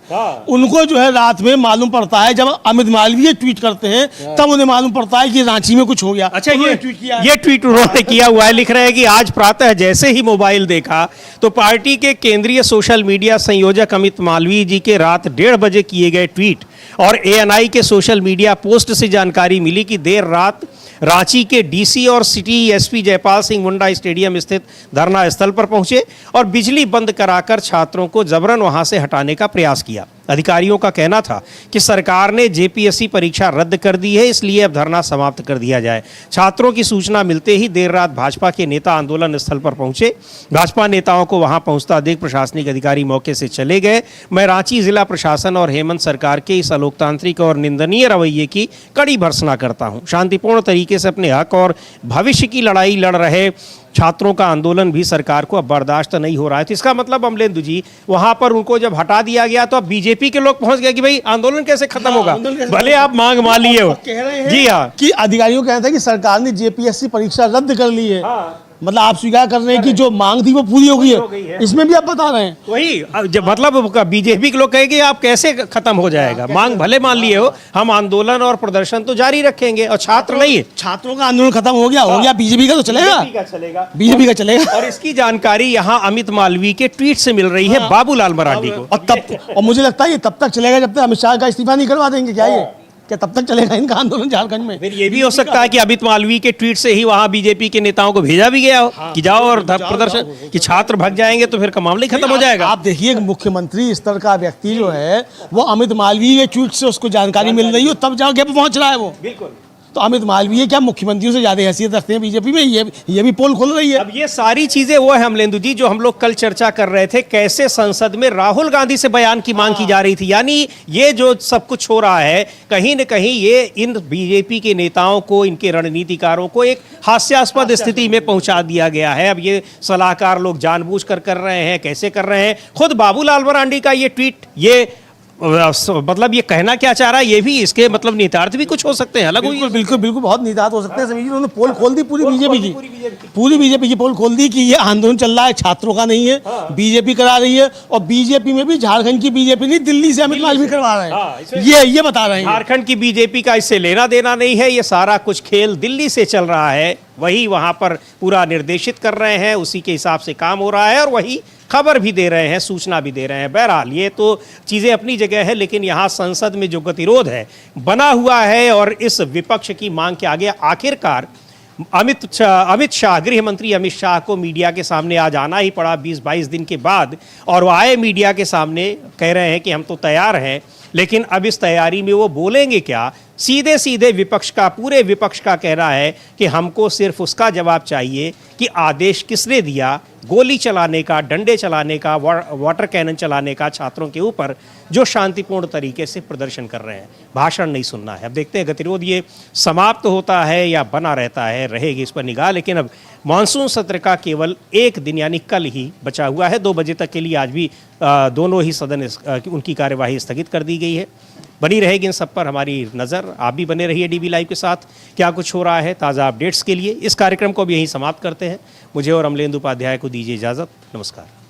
उनको जो है रात में मालूम पड़ता है, जब अमित मालवीय ट्वीट करते हैं तब उन्हें मालूम पड़ता है कि रांची में कुछ हो गया। अच्छा, ये ट्वीट उन्होंने किया हुआ है, लिख रहे हैं कि आज प्रातः जैसे ही मोबाइल देखा तो पार्टी के केंद्रीय सोशल मीडिया संयोजक अमित मालवीय जी के रात 1:30 बजे किए गए ट्वीट और एएनआई के सोशल मीडिया पोस्ट से जानकारी मिली कि देर रात रांची के डीसी और city SP Jaipal Singh Munda stadium स्थित धरना स्थल पर पहुंचे और बिजली बंद कराकर छात्रों को जबरन वहां से हटाने का प्रयास किया। अधिकारियों का कहना था कि सरकार ने जेपीएससी परीक्षा रद्द कर दी है, इसलिए अब धरना समाप्त कर दिया जाए। छात्रों की सूचना मिलते ही देर रात भाजपा के नेता आंदोलन स्थल पर पहुंचे। भाजपा नेताओं को वहां पहुंचता देख प्रशासनिक अधिकारी मौके से चले गए। मैं रांची जिला प्रशासन और हेमंत सरकार के इस अलोकतांत्रिक और निंदनीय रवैये की कड़ी भर्त्सना करता हूं। शांतिपूर्ण तरीके से अपने हक और भविष्य की लड़ाई लड़ रहे छात्रों का आंदोलन भी सरकार को अब बर्दाश्त नहीं हो रहा है। तो इसका मतलब अमलेंदु जी, वहां पर उनको जब हटा दिया गया तो अब बीजेपी के लोग पहुंच गए कि भाई आंदोलन कैसे खत्म होगा, भले आप मांग मान लिए हो। जी हाँ, कि अधिकारियों का कहना था कि सरकार ने जेपीएससी परीक्षा रद्द कर ली है। मतलब आप स्वीकार कर रहे हैं कि जो मांग थी वो पूरी हो गई है, इसमें भी आप बता रहे हैं वही। जब मतलब बीजेपी के लोग कहेंगे आप कैसे खत्म हो जाएगा, मांग भले मान लिए हो, हम आंदोलन और प्रदर्शन तो जारी रखेंगे और छात्र नहीं है। छात्रों का आंदोलन खत्म हो गया, बीजेपी का तो चलेगा, बीजेपी का चलेगा। और इसकी जानकारी यहाँ अमित मालवीय के ट्वीट से मिल रही है बाबूलाल मरांडी को। और मुझे लगता है ये तब तक चलेगा जब तक अमित शाह का इस्तीफा नहीं करवा देंगे। क्या ये क्या तब तक चलेगा इनका आंदोलन झारखंड में? फिर ये भी हो सकता है कि अमित मालवीय के ट्वीट से ही वहां बीजेपी के नेताओं को भेजा भी गया हो कि जाओ और प्रदर्शन, कि छात्र भाग जाएंगे तो फिर का मामला ही खत्म हो जाएगा। आप देखिए, मुख्यमंत्री स्तर का व्यक्ति जो है वो अमित मालवीय के ट्वीट से उसको जानकारी मिल रही हो तब जाके पहुंच रहा है वो। बिल्कुल। तो अमित मालवीय क्या मुख्यमंत्रियों से ज्यादा हैसियत रखते हैं बीजेपी में? ये भी पोल खोल रही है। अब ये सारी चीजें वो है अमलेंदु जी जो हम लोग कल चर्चा कर रहे थे, कैसे संसद में राहुल गांधी से बयान की मांग की जा रही थी। यानी ये जो सब कुछ हो रहा है, कहीं न कहीं ये इन बीजेपी के नेताओं को, इनके रणनीतिकारों को एक हास्यास्पद स्थिति में पहुंचा दिया गया है। अब ये सलाहकार लोग जानबूझकर कर रहे हैं, कैसे कर रहे हैं। खुद बाबूलाल मरांडी का ये ट्वीट, ये मतलब ये कहना क्या चाह रहा है, ये भी इसके मतलब निहितार्थ भी कुछ हो सकते हैं, अलग। बिल्कुल बिल्कुल बिल्कुल बहुत निहितार्थ हो सकते हैं। समीर जी, उन्होंने पोल खोल दी पूरी बीजेपी की पोल खोल दी कि ये आंदोलन चल रहा है, छात्रों का नहीं है, बीजेपी करा रही है। और बीजेपी में भी झारखंड की बीजेपी नहीं, दिल्ली से अमित मालवीय करवा रहे हैं। ये बता रहे हैं झारखंड की बीजेपी का इससे लेना देना नहीं है, ये सारा कुछ खेल दिल्ली से चल रहा है, वही वहां पर पूरा निर्देशित कर रहे हैं, उसी के हिसाब से काम हो रहा है और वही खबर भी दे रहे हैं, सूचना भी दे रहे हैं। बहरहाल ये तो चीज़ें अपनी जगह है, लेकिन यहाँ संसद में जो गतिरोध है बना हुआ है और इस विपक्ष की मांग के आगे आखिरकार अमित शाह, गृह मंत्री अमित शाह को मीडिया के सामने आज आना ही पड़ा 20-22 दिन के बाद। और वो आए मीडिया के सामने, कह रहे हैं कि हम तो तैयार हैं, लेकिन अब इस तैयारी में वो बोलेंगे क्या? सीधे सीधे विपक्ष का, पूरे विपक्ष का कहना है कि हमको सिर्फ उसका जवाब चाहिए कि आदेश किसने दिया गोली चलाने का, डंडे चलाने का, वाटर कैनन चलाने का छात्रों के ऊपर जो शांतिपूर्ण तरीके से प्रदर्शन कर रहे हैं। भाषण नहीं सुनना है। अब देखते हैं गतिरोध ये समाप्त होता है या बना रहता है, रहेगी इस पर निगाह। लेकिन अब मानसून सत्र का केवल एक दिन यानी कल ही बचा हुआ है। 2 बजे तक के लिए आज भी दोनों ही सदन उनकी कार्यवाही स्थगित कर दी गई है। बनी रहेगी इन सब पर हमारी नज़र। आप भी बने रहिए डीबी लाइव के साथ, क्या कुछ हो रहा है ताज़ा अपडेट्स के लिए। इस कार्यक्रम को भी यहीं समाप्त करते हैं। मुझे और अमलेंदु उपाध्याय को दीजिए इजाज़त। नमस्कार।